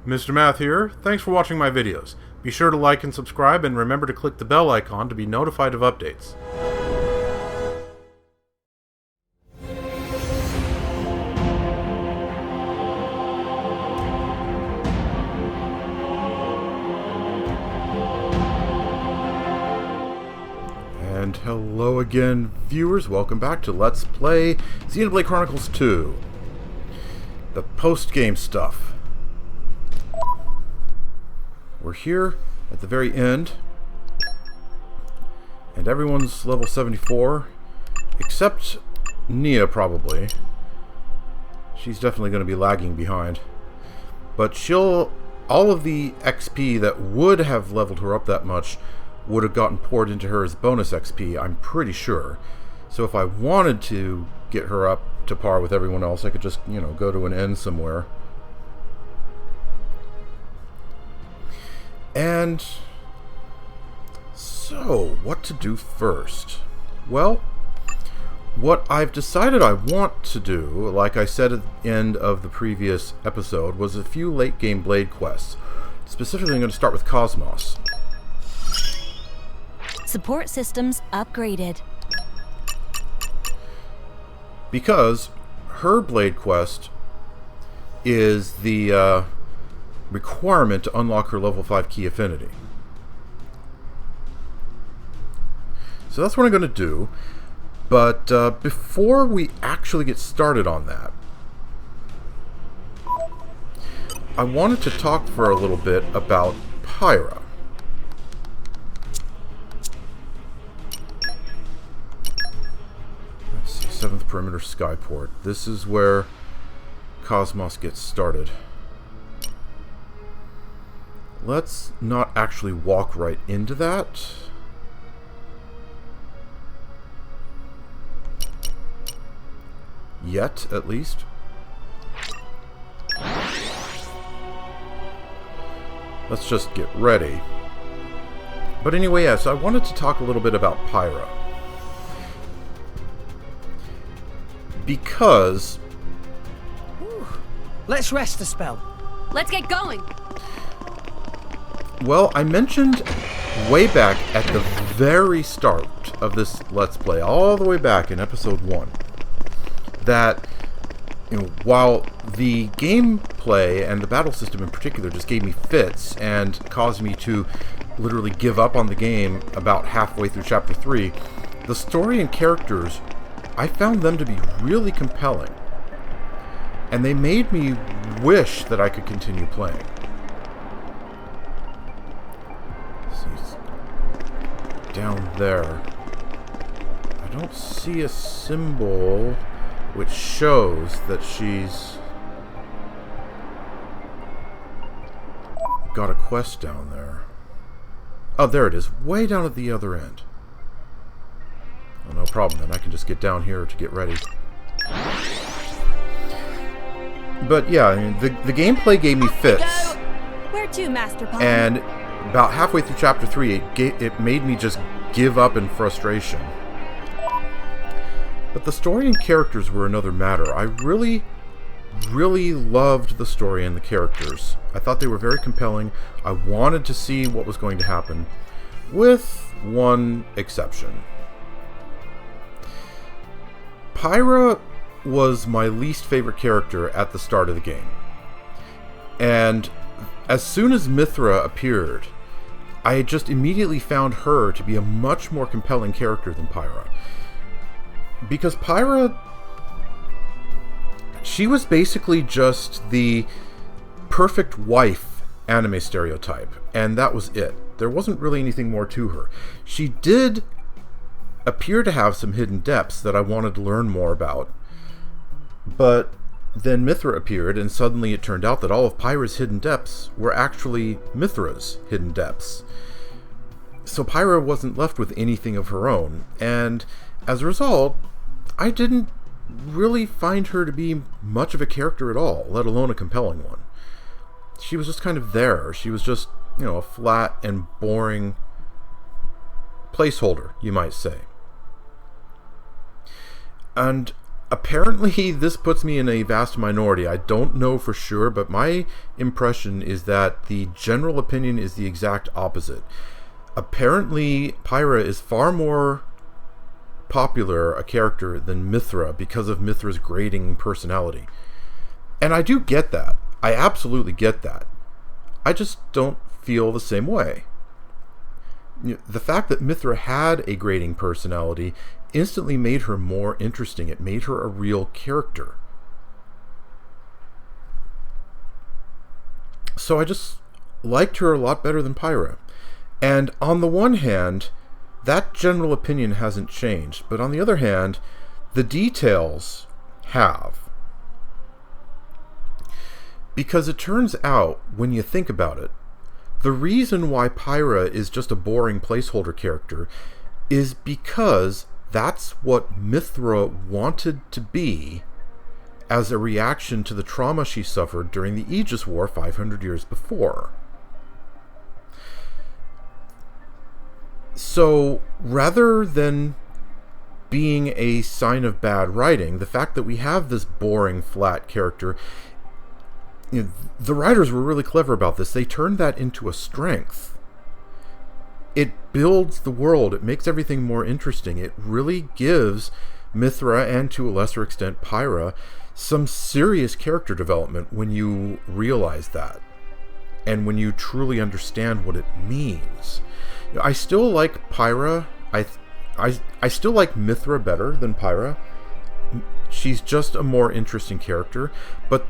Mr. Math here. Thanks for watching my videos. Be sure to like and subscribe, and remember to click the bell icon to be notified of updates. And hello again, viewers. Welcome back to Let's Play Xenoblade Chronicles 2. The post-game stuff. We're here at the very end, and everyone's level 74, except Nia, probably. She's definitely going to be lagging behind. But all of the XP that would have leveled her up that much would have gotten poured into her as bonus XP, I'm pretty sure. So if I wanted to get her up to par with everyone else, I could just, go to an end somewhere. And so, what to do first? Well, what I've decided I want to do, like I said at the end of the previous episode, was a few late game blade quests. Specifically, I'm going to start with KOS-MOS. Support systems upgraded. Because her blade quest is the requirement to unlock her level 5 key affinity. So that's what I'm going to do. But before we actually get started on that, I wanted to talk for a little bit about Pyra. Let's see, 7th Perimeter Skyport. This is where KOS-MOS gets started. Let's not actually walk right into that. Yet, at least. Let's just get ready. But anyway, yes, I wanted to talk a little bit about Pyra. Because... Let's rest a spell. Let's get going. Well, I mentioned way back at the very start of this Let's Play, all the way back in episode 1, that while the gameplay and the battle system in particular just gave me fits and caused me to literally give up on the game about halfway through Chapter 3, the story and characters, I found them to be really compelling. And they made me wish that I could continue playing. Down there. I don't see a symbol which shows that she's got a quest down there. Oh, there it is, way down at the other end. Oh, no problem then, I can just get down here to get ready. But yeah, I mean, the gameplay gave me fits. Where to, Master Pawn? And about halfway through Chapter 3, it made me just give up in frustration. But the story and characters were another matter. I really, really loved the story and the characters. I thought they were very compelling. I wanted to see what was going to happen, with one exception. Pyra was my least favorite character at the start of the game. And as soon as Morytha appeared, I just immediately found her to be a much more compelling character than Pyra. Because Pyra, she was basically just the perfect wife anime stereotype, and that was it. There wasn't really anything more to her. She did appear to have some hidden depths that I wanted to learn more about, but then Morytha appeared, and suddenly it turned out that all of Pyra's hidden depths were actually Morytha's hidden depths. So Pyra wasn't left with anything of her own, and as a result, I didn't really find her to be much of a character at all, let alone a compelling one. She was just kind of there. She was just, a flat and boring placeholder, you might say. And Apparently, this puts me in a vast minority. I don't know for sure, but my impression is that the general opinion is the exact opposite. Apparently, Pyra is far more popular a character than Mythra because of Mythra's grating personality. And I do get that. I absolutely get that. I just don't feel the same way. The fact that Mythra had a grating personality instantly made her more interesting. It made her a real character. So I just liked her a lot better than Pyra. And on the one hand, that general opinion hasn't changed. But on the other hand, the details have. Because it turns out, when you think about it, the reason why Pyra is just a boring placeholder character is because that's what Mythra wanted to be as a reaction to the trauma she suffered during the Aegis War 500 years before. So, rather than being a sign of bad writing, the fact that we have this boring, flat character, the writers were really clever about this. They turned that into a strength. It builds the world. It makes everything more interesting. It really gives Mythra, and to a lesser extent Pyra, some serious character development when you realize that. And when you truly understand what it means. I still like Pyra. I still like Mythra better than Pyra. She's just a more interesting character. But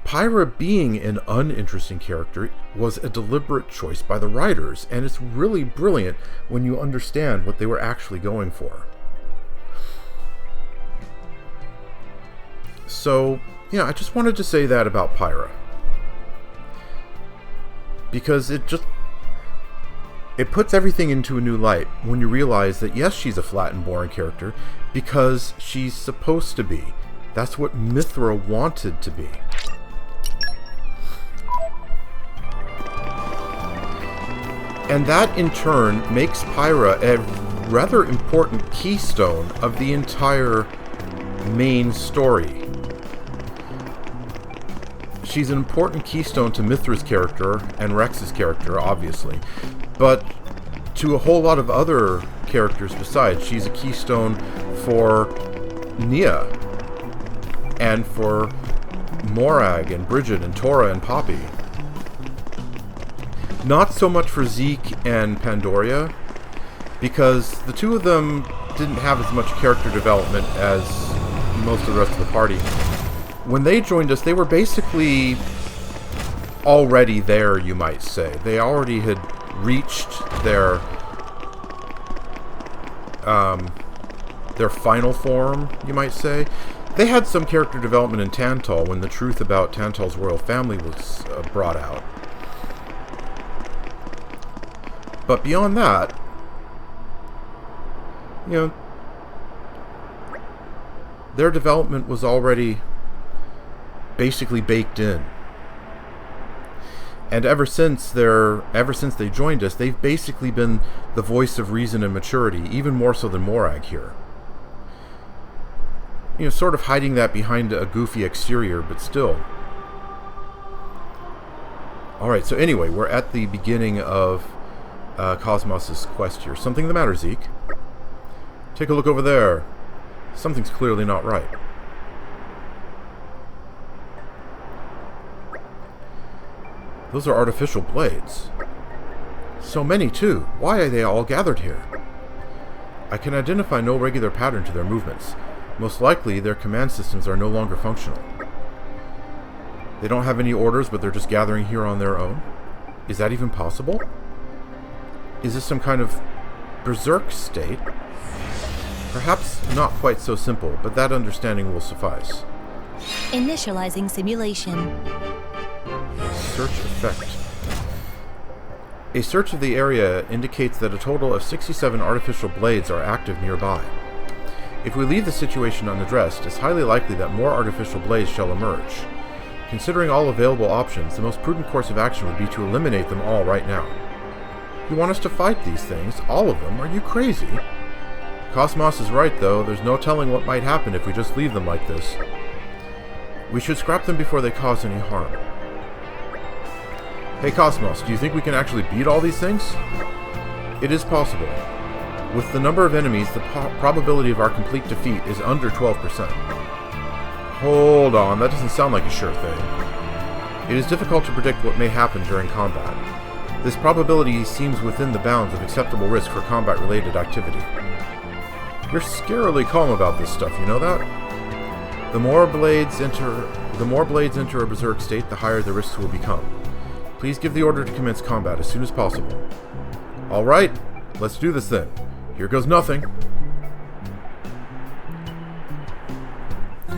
Pyra being an uninteresting character was a deliberate choice by the writers, and it's really brilliant when you understand what they were actually going for. So, yeah, I just wanted to say that about Pyra. Because it puts everything into a new light when you realize that yes, she's a flat and boring character because she's supposed to be. That's what Mythra wanted to be. And that, in turn, makes Pyra a rather important keystone of the entire main story. She's an important keystone to Mythra's character, and Rex's character, obviously. But to a whole lot of other characters besides. She's a keystone for Nia, and for Morag, and Bridget, and Tora, and Poppy. Not so much for Zeke and Pandoria, because the two of them didn't have as much character development as most of the rest of the party. When they joined us, they were basically already there, you might say. They already had reached their final form, you might say. They had some character development in Tantal when the truth about Tantal's royal family was brought out. But beyond that, their development was already basically baked in. And ever since they joined us, they've basically been the voice of reason and maturity, even more so than Morag here. Sort of hiding that behind a goofy exterior, but still. Alright, so anyway, we're at the beginning of KOS-MOS' quest here. Something the matter, Zeke? Take a look over there. Something's clearly not right. Those are artificial blades. So many, too. Why are they all gathered here? I can identify no regular pattern to their movements. Most likely, their command systems are no longer functional. They don't have any orders, but they're just gathering here on their own? Is that even possible? Is this some kind of berserk state? Perhaps not quite so simple, but that understanding will suffice. Initializing simulation. Search effect. A search of the area indicates that a total of 67 artificial blades are active nearby. If we leave the situation unaddressed, it's highly likely that more artificial blades shall emerge. Considering all available options, the most prudent course of action would be to eliminate them all right now. You want us to fight these things? All of them? Are you crazy? KOS-MOS is right, though. There's no telling what might happen if we just leave them like this. We should scrap them before they cause any harm. Hey KOS-MOS, do you think we can actually beat all these things? It is possible. With the number of enemies, the probability of our complete defeat is under 12%. Hold on, that doesn't sound like a sure thing. It is difficult to predict what may happen during combat. This probability seems within the bounds of acceptable risk for combat-related activity. You're scarily calm about this stuff, you know that? The more blades enter a berserk state, the higher the risks will become. Please give the order to commence combat as soon as possible. Alright, let's do this then. Here goes nothing.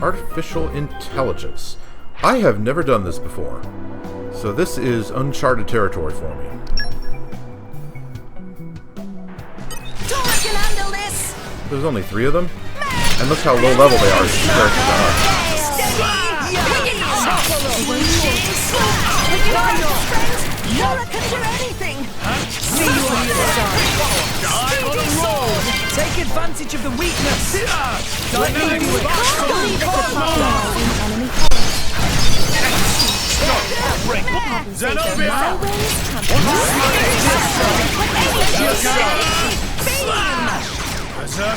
Artificial intelligence. I have never done this before, so this is uncharted territory for me. Torna can handle this! There's only 3 of them? And look how low level they are compared to us. Torna can do anything! See you on the other side. On a roll. Take advantage of the weakness. Let me do it.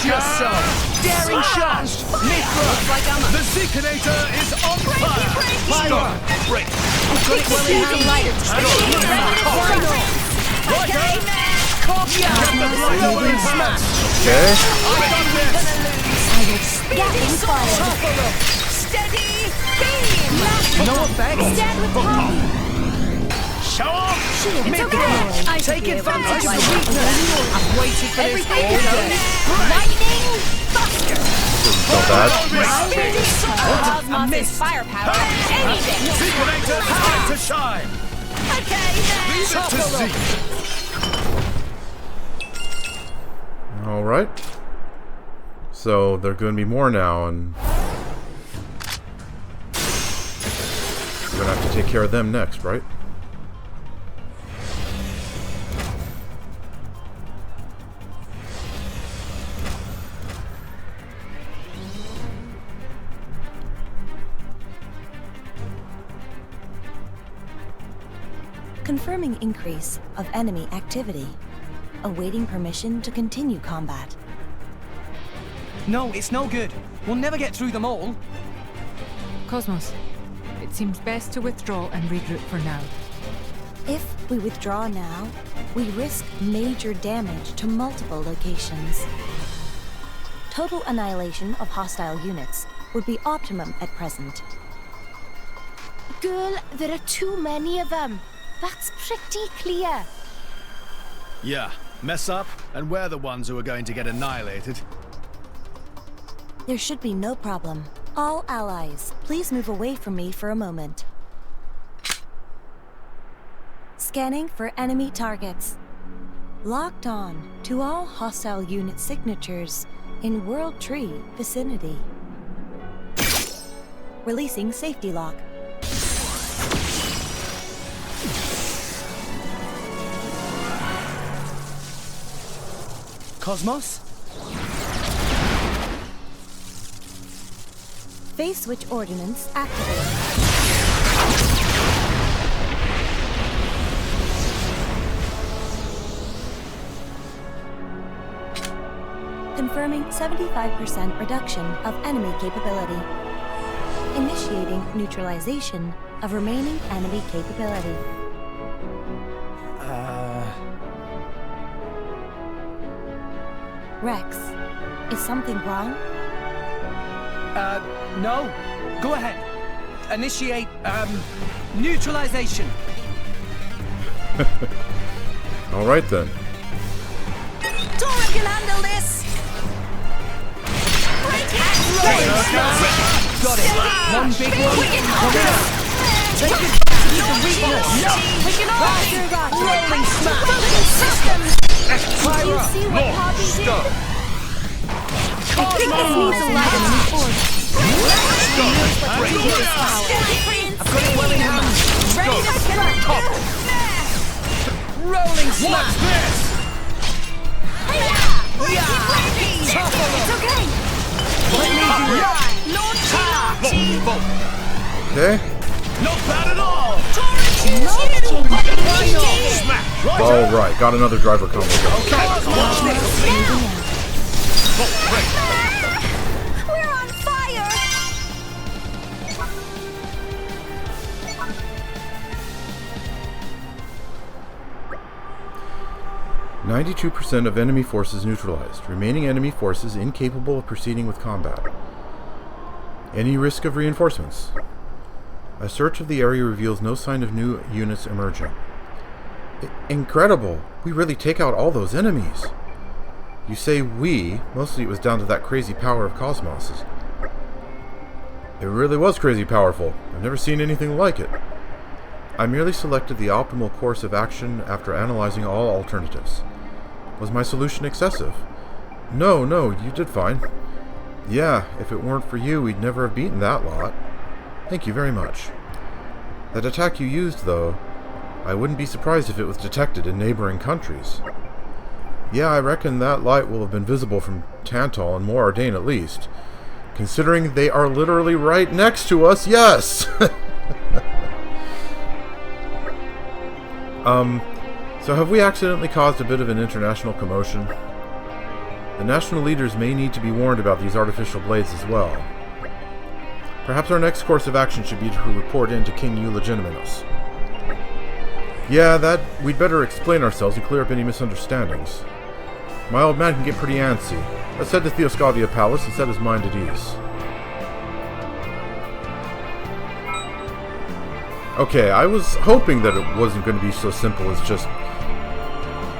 Just so. Daring shot. The Zekenator is on fire. Fire. Break. Got it well in hand. Okay. Okay. Steady beam! No effect. Stand with Tommy! Show off. It's okay! Take advantage of the weakness. I've waited for this all day. Lightning Buster! Not bad. KOS-MOS firepower! Anything! Zekenator is time to shine. Okay, then! Leave it to Zeke. Alright. So, there are going to be more now, and we're going to have to take care of them next, right? Confirming increase of enemy activity. Awaiting permission to continue combat. No, it's no good. We'll never get through them all. KOS-MOS, it seems best to withdraw and regroup for now. If we withdraw now, we risk major damage to multiple locations. Total annihilation of hostile units would be optimum at present. Girl, there are too many of them. That's pretty clear. Yeah, mess up, and we're the ones who are going to get annihilated. There should be no problem. All allies, please move away from me for a moment. Scanning for enemy targets. Locked on to all hostile unit signatures in World Tree vicinity. Releasing safety lock. KOS-MOS? Phase switch ordnance activated. Confirming 75% reduction of enemy capability. Initiating neutralization of remaining enemy capability. Rex, is something wrong? No. Go ahead. Initiate, neutralization. Alright then. Torna can handle this! Break it! Got it. One big one. Wicked Coming up. Hunter! Take advantage of the weakness. Wicked Hunter! Rolling smash. Building systems! Fire You up. see what Poppy did? I think this needs a lot of new force. I've got it well in hand. Ready to strike! Rolling smash. What's this? Yeah! Okay. Not bad at all! Smack! Right All right, got another driver combo. We're on fire! 92% of enemy forces neutralized. Remaining enemy forces incapable of proceeding with combat. Any risk of reinforcements? A search of the area reveals no sign of new units emerging. Incredible! We really take out all those enemies. You say we, mostly it was down to that crazy power of KOS-MOS's. It really was crazy powerful. I've never seen anything like it. I merely selected the optimal course of action after analyzing all alternatives. Was my solution excessive? No, you did fine. Yeah, if it weren't for you, we'd never have beaten that lot. Thank you very much. That attack you used, though, I wouldn't be surprised if it was detected in neighboring countries. Yeah, I reckon that light will have been visible from Tantal and Morytha at least. Considering they are literally right next to us, yes! So have we accidentally caused a bit of an international commotion? The national leaders may need to be warned about these artificial blades as well. Perhaps our next course of action should be to report in to King Eulegitimus. Yeah, we'd better explain ourselves and clear up any misunderstandings. My old man can get pretty antsy. Let's head to Theoscadia Palace and set his mind at ease. Okay, I was hoping that it wasn't going to be so simple as just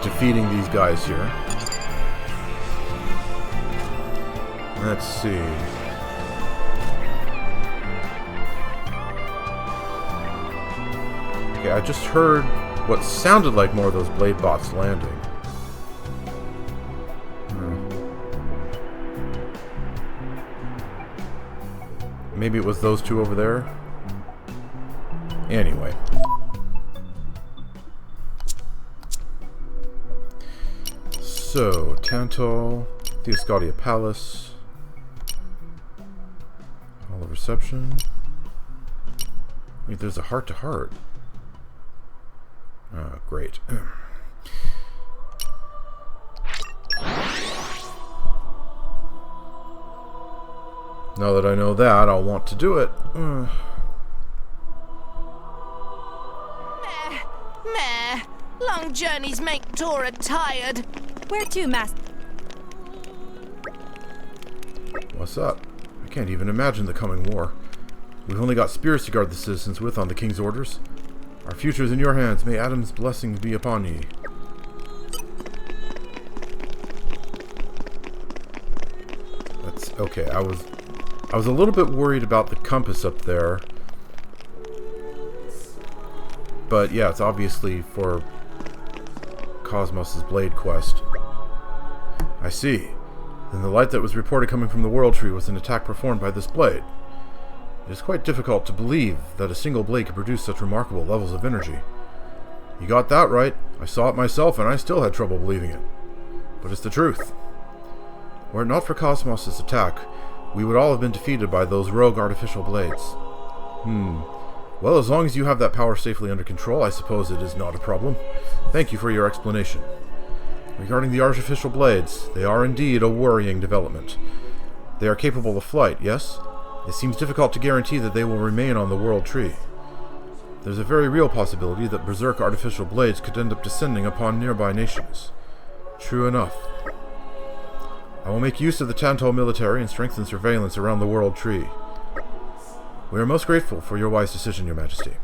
defeating these guys here. Let's see. Okay, I just heard what sounded like more of those blade bots landing. Maybe it was those two over there. Anyway. So, Tantal, Theoscadia Palace. Hall of Reception. Wait, there's a heart-to-heart. Oh, great. Now that I know that, I'll want to do it. Meh. Long journeys make Tora tired. Where to, Master? What's up? I can't even imagine the coming war. We've only got spears to guard the citizens with on the King's orders. Our future is in your hands. May Adam's blessings be upon ye. That's okay. I was a little bit worried about the compass up there. But yeah, it's obviously for KOS-MOS Blade Quest. I see. Then the light that was reported coming from the World Tree was an attack performed by this blade. It is quite difficult to believe that a single blade could produce such remarkable levels of energy. You got that right. I saw it myself and I still had trouble believing it. But it's the truth. Were it not for KOS-MOS's attack, we would all have been defeated by those rogue artificial blades. Well, as long as you have that power safely under control, I suppose it is not a problem. Thank you for your explanation. Regarding the artificial blades, they are indeed a worrying development. They are capable of flight, yes? It seems difficult to guarantee that they will remain on the World Tree. There's a very real possibility that berserk artificial blades could end up descending upon nearby nations. True enough. I will make use of the Tantal military and strengthen surveillance around the World Tree. We are most grateful for your wise decision, Your Majesty.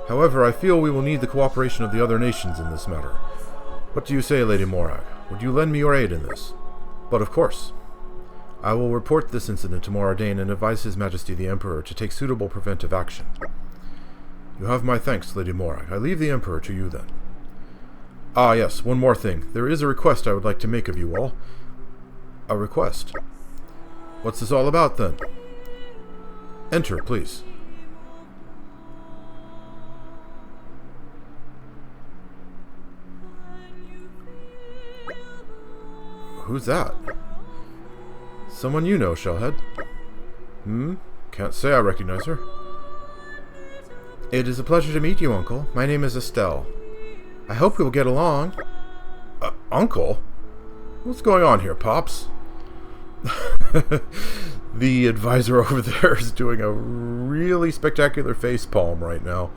However, I feel we will need the cooperation of the other nations in this matter. What do you say, Lady Morag? Would you lend me your aid in this? But of course. I will report this incident to Morytha and advise His Majesty the Emperor to take suitable preventive action. You have my thanks, Lady Morag. I leave the Emperor to you then. Ah, yes, one more thing. There is a request I would like to make of you all. A request? What's this all about, then? Enter, please. Who's that? Someone you know, Shellhead? Can't say I recognize her. It is a pleasure to meet you, Uncle. My name is Astelle. I hope we'll get along. Uncle? What's going on here, Pops? The advisor over there is doing a really spectacular face palm right now.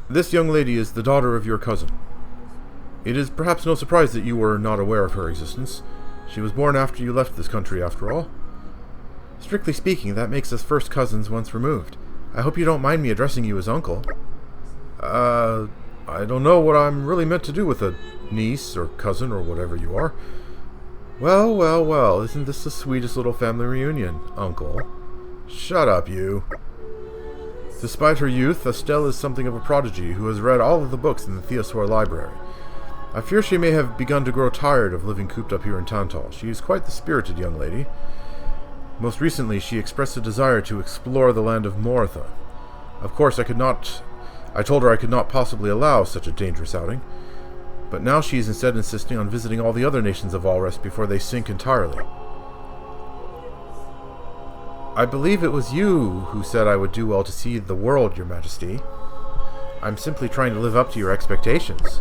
This young lady is the daughter of your cousin. It is perhaps no surprise that you were not aware of her existence. She was born after you left this country, after all. Strictly speaking, that makes us first cousins once removed. I hope you don't mind me addressing you as uncle. I don't know what I'm really meant to do with a niece or cousin or whatever you are. Well, well, well, isn't this the sweetest little family reunion, Uncle? Shut up, you. Despite her youth, Astelle is something of a prodigy who has read all of the books in the Theosaur library. I fear she may have begun to grow tired of living cooped up here in Tantal. She is quite the spirited young lady. Most recently, she expressed a desire to explore the land of Morytha. Of course, I told her I could not possibly allow such a dangerous outing, but now she is instead insisting on visiting all the other nations of Allrest before they sink entirely. I believe it was you who said I would do well to see the world, Your Majesty. I'm simply trying to live up to your expectations.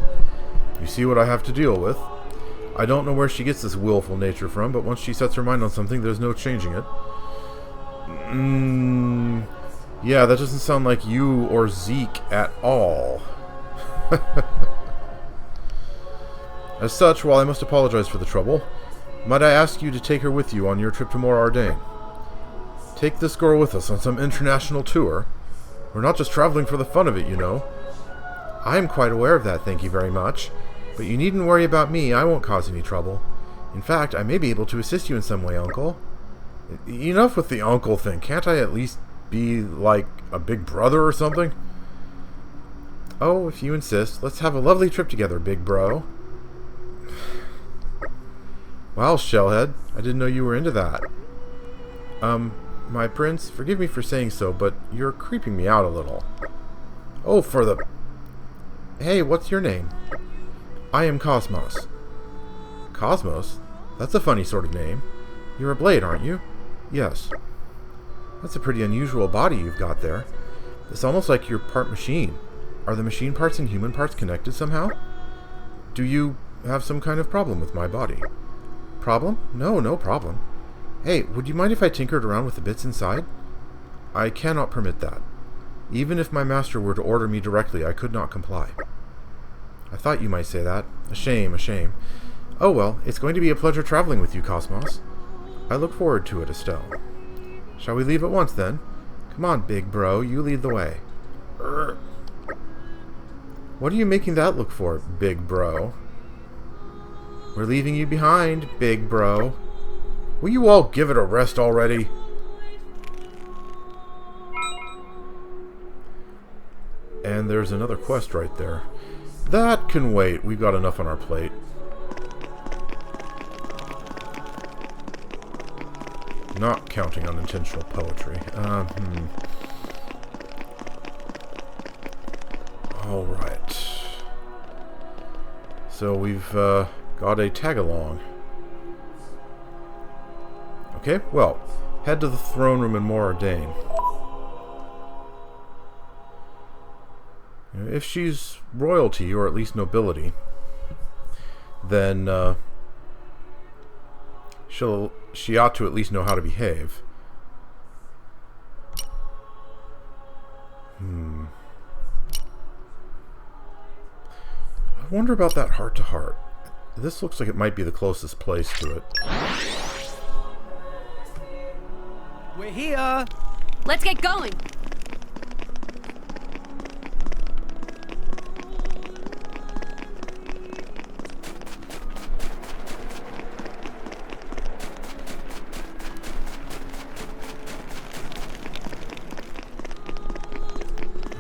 You see what I have to deal with. I don't know where she gets this willful nature from, but once she sets her mind on something, there's no changing it. Yeah, that doesn't sound like you or Zeke at all. As such, while I must apologize for the trouble, might I ask you to take her with you on your trip to Morytha? Take this girl with us on some international tour. We're not just traveling for the fun of it, you know. I am quite aware of that, thank you very much. But you needn't worry about me, I won't cause any trouble. In fact, I may be able to assist you in some way, Uncle. Enough with the uncle thing. Can't I at least be like a big brother or something? Oh, if you insist. Let's have a lovely trip together, big bro. Wow, Shellhead. I didn't know you were into that. My prince, forgive me for saying so, but you're creeping me out a little. Oh, for the... Hey, what's your name? I am KOS-MOS. KOS-MOS? That's a funny sort of name. You're a blade, aren't you? Yes. That's a pretty unusual body you've got there. It's almost like you're part machine. Are the machine parts and human parts connected somehow? Do you have some kind of problem with my body? Problem? No, no problem. Hey, would you mind if I tinkered around with the bits inside? I cannot permit that. Even if my master were to order me directly, I could not comply. I thought you might say that. A shame, a shame. Oh well, it's going to be a pleasure traveling with you, KOS-MOS. I look forward to it, Astelle. Shall we leave at once, then? Come on, big bro, you lead the way. What are you making that look for, big bro? We're leaving you behind, big bro. Will you all give it a rest already? And there's another quest right there. That can wait. We've got enough on our plate. Not counting unintentional poetry. Alright. So we've got a tag-along. Okay, well, head to the throne room in Morytha. If she's royalty, or at least nobility, then she ought to at least know how to behave. I wonder about that heart-to-heart. This looks like it might be the closest place to it. We're here! Let's get going!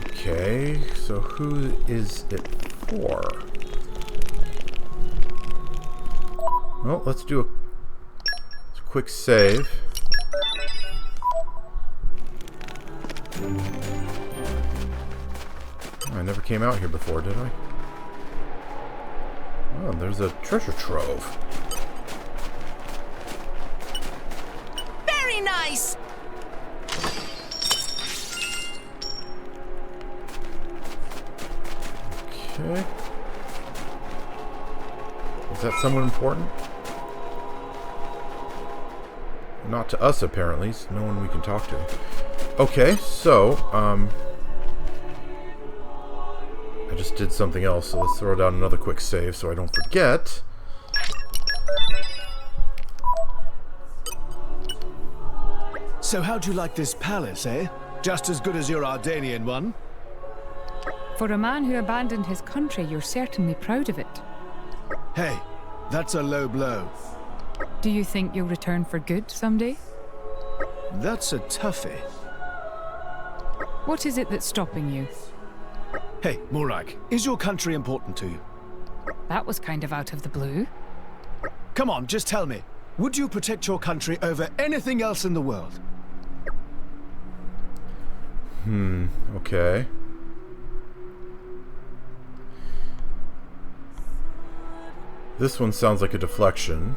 Okay, so who is it for? Well, let's do a quick save. I never came out here before, did I? Oh, there's a treasure trove. Very nice! Okay. Is that someone important? Not to us, apparently. It's no one we can talk to. Okay, so, I just did something else, so let's throw down another quick save so I don't forget. So how'd you like this palace, eh? Just as good as your Ardanian one? For a man who abandoned his country, you're certainly proud of it. Hey, that's a low blow. Do you think you'll return for good someday? That's a toughie. What is it that's stopping you? Hey, Morag, is your country important to you? That was kind of out of the blue. Come on, just tell me. Would you protect your country over anything else in the world? Okay. This one sounds like a deflection.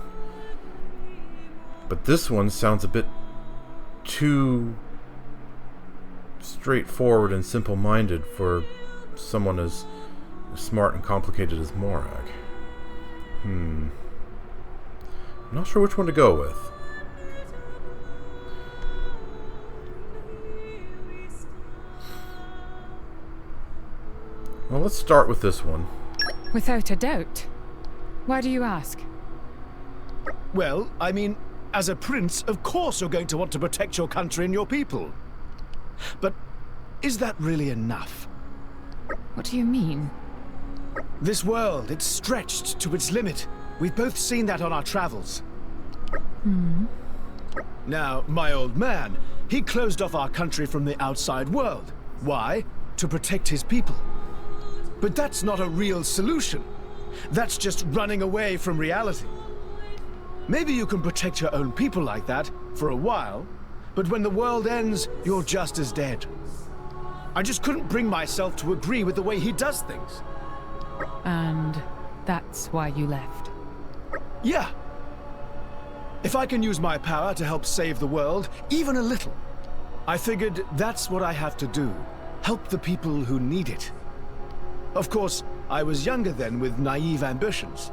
But this one sounds a bit too straightforward and simple-minded for someone as smart and complicated as Morag. I'm not sure which one to go with. Well, let's start with this one. Without a doubt. Why do you ask? Well, I mean, as a prince, of course you're going to want to protect your country and your people. But is that really enough? What do you mean? This world, it's stretched to its limit. We've both seen that on our travels. Now, my old man, he closed off our country from the outside world. Why? To protect his people. But that's not a real solution. That's just running away from reality. Maybe you can protect your own people like that, for a while, but when the world ends, you're just as dead. I just couldn't bring myself to agree with the way he does things. And that's why you left? Yeah. If I can use my power to help save the world, even a little, I figured that's what I have to do. Help the people who need it. Of course, I was younger then with naive ambitions.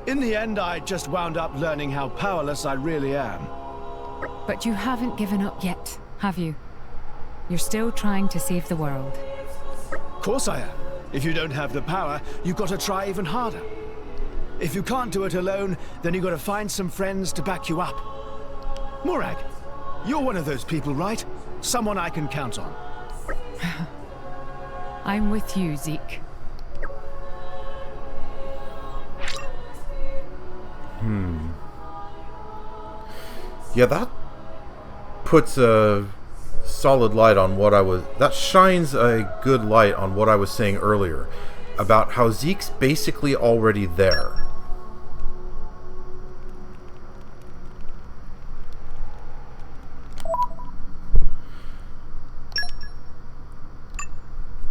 In the end, I just wound up learning how powerless I really am. But you haven't given up yet, have you? You're still trying to save the world. Of course I am. If you don't have the power, you've got to try even harder. If you can't do it alone, then you've got to find some friends to back you up. Morag, you're one of those people, right? Someone I can count on. I'm with you, Zeke. Yeah, that puts a solid light on what I was... That shines a good light on what I was saying earlier about how Zeke's basically already there.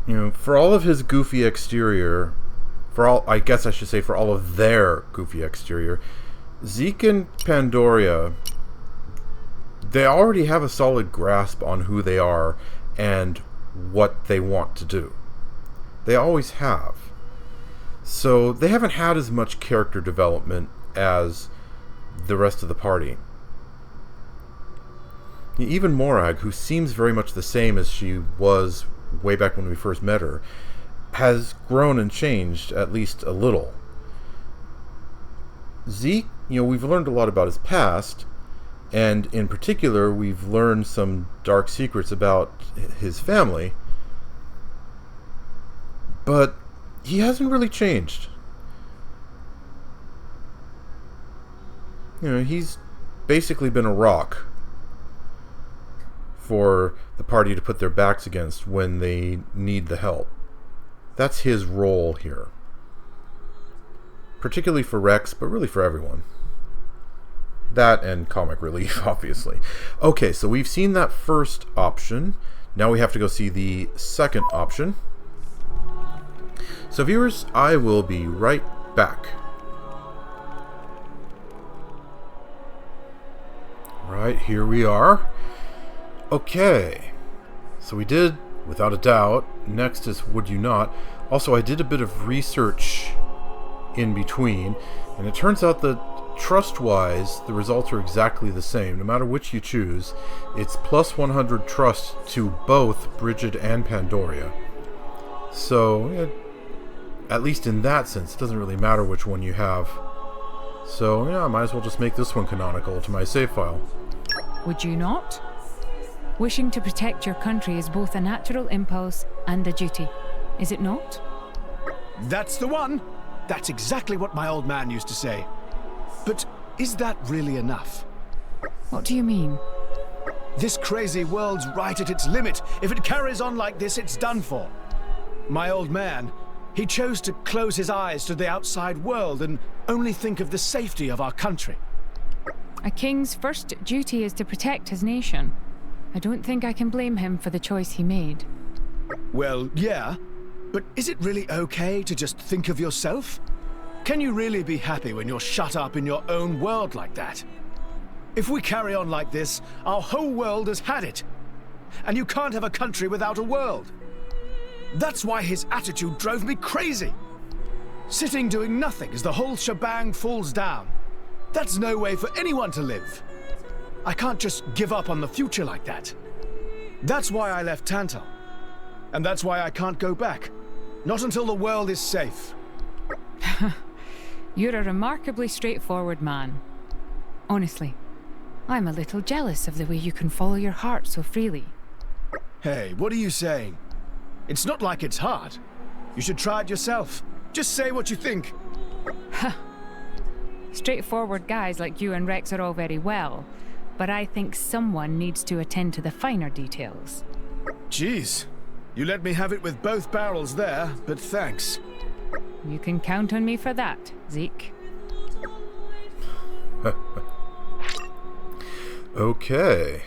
You know, for all of his goofy exterior, I guess I should say for all of their goofy exterior, Zeke and Pandoria, they already have a solid grasp on who they are and what they want to do. They always have. So they haven't had as much character development as the rest of the party. Even Morag, who seems very much the same as she was way back when we first met her, has grown and changed at least a little. Zeke, we've learned a lot about his past, and in particular, we've learned some dark secrets about his family, but he hasn't really changed. He's basically been a rock for the party to put their backs against when they need the help. That's his role here. Particularly for Rex, but really for everyone. That and comic relief, obviously. Okay, so we've seen that first option. Now we have to go see the second option. So viewers, I will be right back. Right, here we are. Okay, so we did Without a doubt. Next is would you not. Also, I did a bit of research in between, and it turns out that trust-wise, the results are exactly the same. No matter which you choose, it's plus 100 trust to both Brigid and Pandoria. So, at least in that sense, it doesn't really matter which one you have. So, yeah, I might as well just make this one canonical to my save file. Would you not? Wishing to protect your country is both a natural impulse and a duty, is it not? That's the one! That's exactly what my old man used to say. But is that really enough? What do you mean? This crazy world's right at its limit. If it carries on like this, it's done for. My old man, he chose to close his eyes to the outside world and only think of the safety of our country. A king's first duty is to protect his nation. I don't think I can blame him for the choice he made. Well, yeah. But is it really okay to just think of yourself? Can you really be happy when you're shut up in your own world like that? If we carry on like this, our whole world has had it. And you can't have a country without a world. That's why his attitude drove me crazy. Sitting doing nothing as the whole shebang falls down. That's no way for anyone to live. I can't just give up on the future like that. That's why I left Tantal. And that's why I can't go back. Not until the world is safe. You're a remarkably straightforward man. Honestly, I'm a little jealous of the way you can follow your heart so freely. Hey, what are you saying? It's not like it's hard. You should try it yourself. Just say what you think. Straightforward guys like you and Rex are all very well, but I think someone needs to attend to the finer details. Jeez. You let me have it with both barrels there, but thanks. You can count on me for that, Zeke. Okay.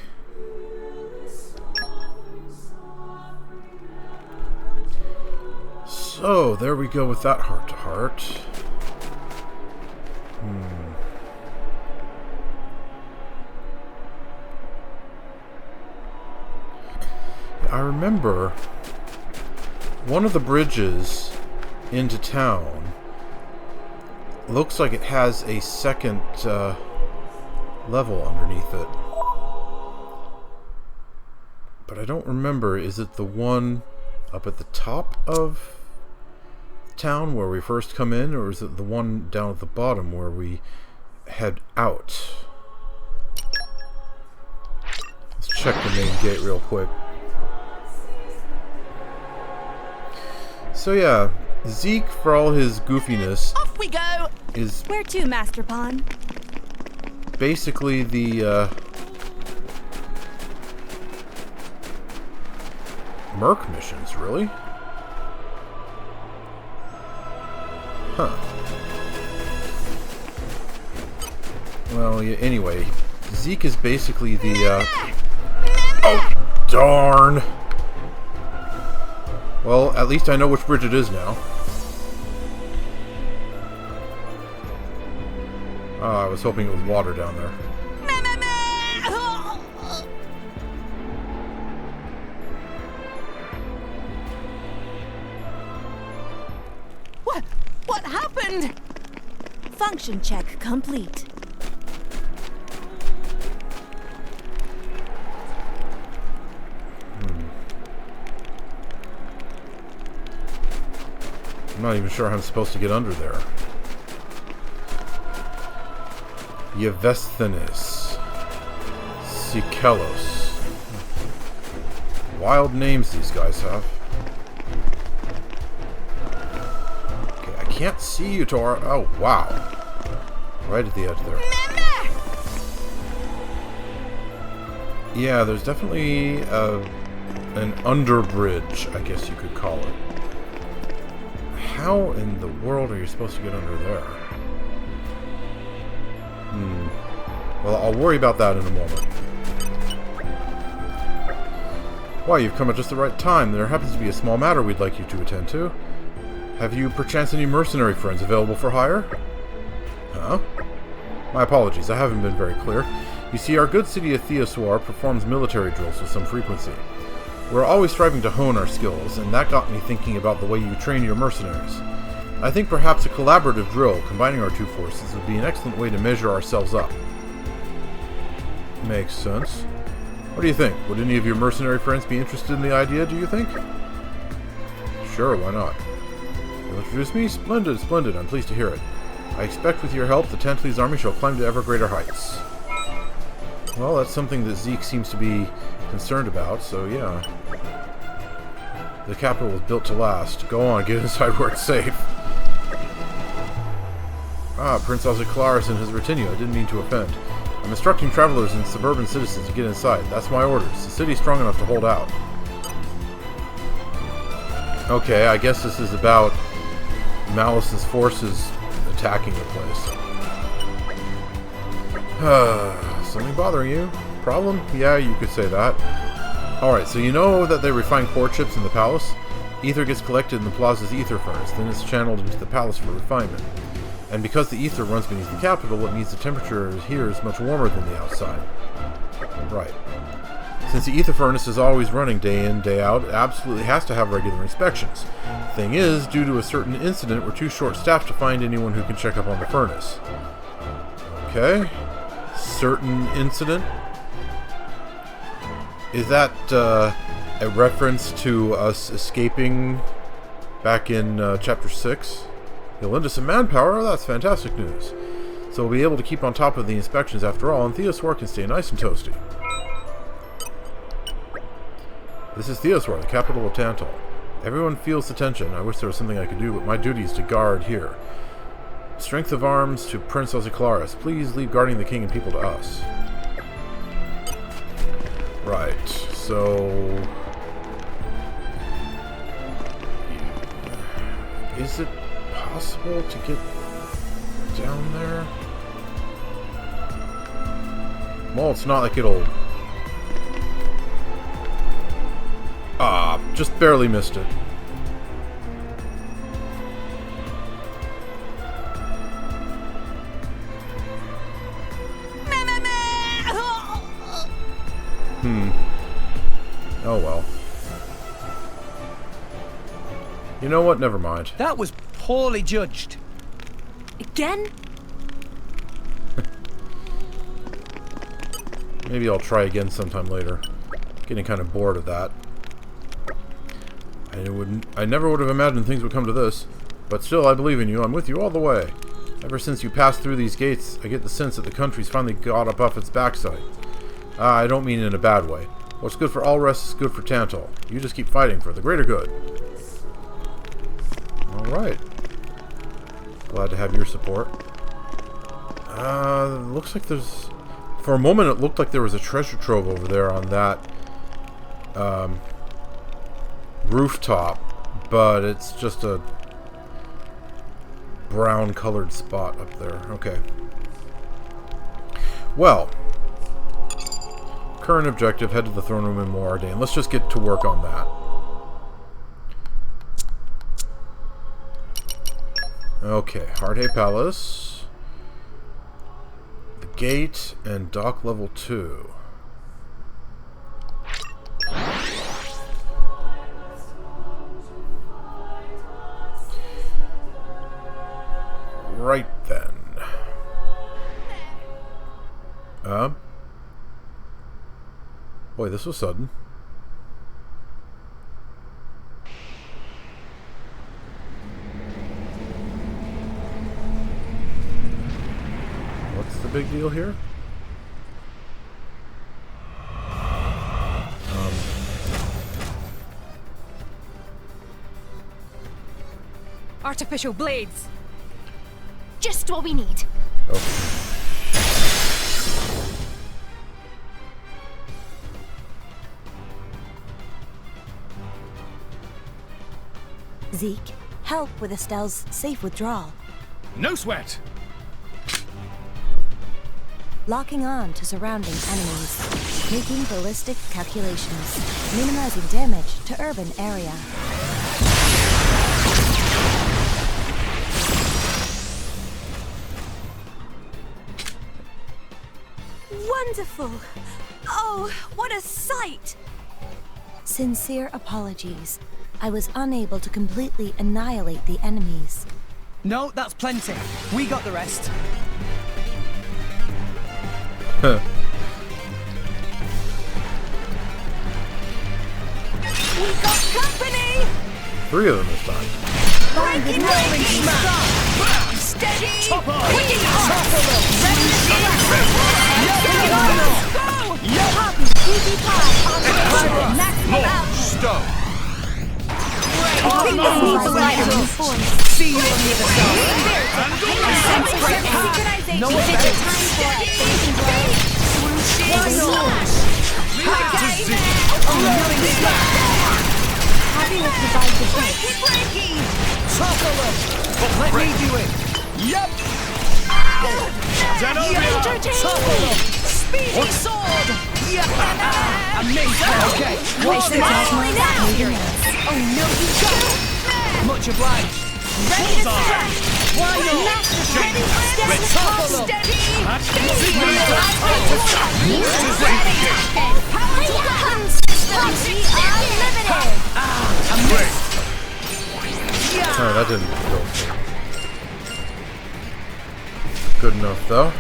So, there we go with that heart-to-heart. I remember one of the bridges into town looks like it has a second level underneath it. But I don't remember, is it the one up at the top of town where we first come in, or is it the one down at the bottom where we head out? Let's check the main gate real quick. So yeah, Zeke, for all his goofiness, Off we go! is Where to, Master Pawn? basically the Merc missions, really? Huh. Well, yeah, anyway, Zeke is basically the oh, darn! Well, at least I know which bridge it is now. I was hoping it was water down there. What happened? Function check complete. I'm not even sure how I'm supposed to get under there. Yevesthenes. Sikelos. Wild names these guys have. Okay, I can't see you, Tora. Oh, wow. Right at the edge there. Yeah, there's definitely an underbridge, I guess you could call it. How in the world are you supposed to get under there? Well, I'll worry about that in a moment. Why, you've come at just the right time. There happens to be a small matter we'd like you to attend to. Have you perchance any mercenary friends available for hire? Huh? My apologies, I haven't been very clear. You see, our good city of Theosoir performs military drills with some frequency. We're always striving to hone our skills, and that got me thinking about the way you train your mercenaries. I think perhaps a collaborative drill combining our two forces would be an excellent way to measure ourselves up. Makes sense. What do you think? Would any of your mercenary friends be interested in the idea, do you think? Sure, why not? You'll introduce me? Splendid, splendid. I'm pleased to hear it. I expect with your help, the Tantalese army shall climb to ever greater heights. Well, that's something that Zeke seems to be concerned about, so yeah. The capital was built to last. Go on, get inside where it's safe. Ah, Prince Aux Core and his retinue. I didn't mean to offend. I'm instructing travelers and suburban citizens to get inside. That's my orders. The city's strong enough to hold out. Okay, I guess this is about Malice's forces attacking the place. Something bothering you? Problem? Yeah, you could say that. Alright, so you know that they refine core chips in the palace? Ether gets collected in the plaza's ether furnace, then it's channeled into the palace for refinement. And because the ether runs beneath the capital, it means the temperature here is much warmer than the outside. Right. Since the ether furnace is always running day in, day out, it absolutely has to have regular inspections. Thing is, due to a certain incident, we're too short-staffed to find anyone who can check up on the furnace. Okay. Certain incident? Is that a reference to us escaping back in Chapter 6? You'll lend us some manpower? Oh, that's fantastic news. So we'll be able to keep on top of the inspections after all, and Theoswar can stay nice and toasty. This is Theoswar, the capital of Tantal. Everyone feels the tension. I wish there was something I could do, but my duty is to guard here. Strength of arms to Prince Aux Core. Please leave guarding the king and people to us. Right, so... Is it possible to get down there? Well, it's not like it'll... Ah, just barely missed it. Oh well. You know what? Never mind. That was poorly judged. Again? Maybe I'll try again sometime later. Getting kind of bored of that. I never would have imagined things would come to this. But still, I believe in you. I'm with you all the way. Ever since you passed through these gates, I get the sense that the country's finally got up off its backside. I don't mean in a bad way. What's good for Alrest is good for Tantal. You just keep fighting for the greater good. Alright. Glad to have your support. Looks like there's... For a moment it looked like there was a treasure trove over there on that rooftop, but it's just a brown colored spot up there. Okay. Well, current objective, head to the throne room in Morytha. Let's just get to work on that. Okay, Hardhay Palace, the gate, and dock level 2. Right then. Boy, this was sudden. What's the big deal here? Artificial blades. Just what we need. Okay. Zeke, help with Astelle's safe withdrawal. No sweat! Locking on to surrounding enemies. Making ballistic calculations. Minimizing damage to urban area. Wonderful! Oh, what a sight! Sincere apologies. I was unable to completely annihilate the enemies. No, that's plenty. We got the rest. We got company! 3 of them this time. Breaking rolling smash! Steady! Wicked hot! Ready to go! Copy! Easy pass on the maximum out! Stone. See you on the other side. No one better. Happy will provide the best. Chocolate! Let me do it! Yep! Chocolate! Speedy sword! Yeah! Amazing! Okay, watch this out! Oh no, you don't! Much obliged! Ready to strike! Why not? Ready, Chocolate! steady! Power to weapon systems! We are limited! Oh, that didn't go through. Good enough, though.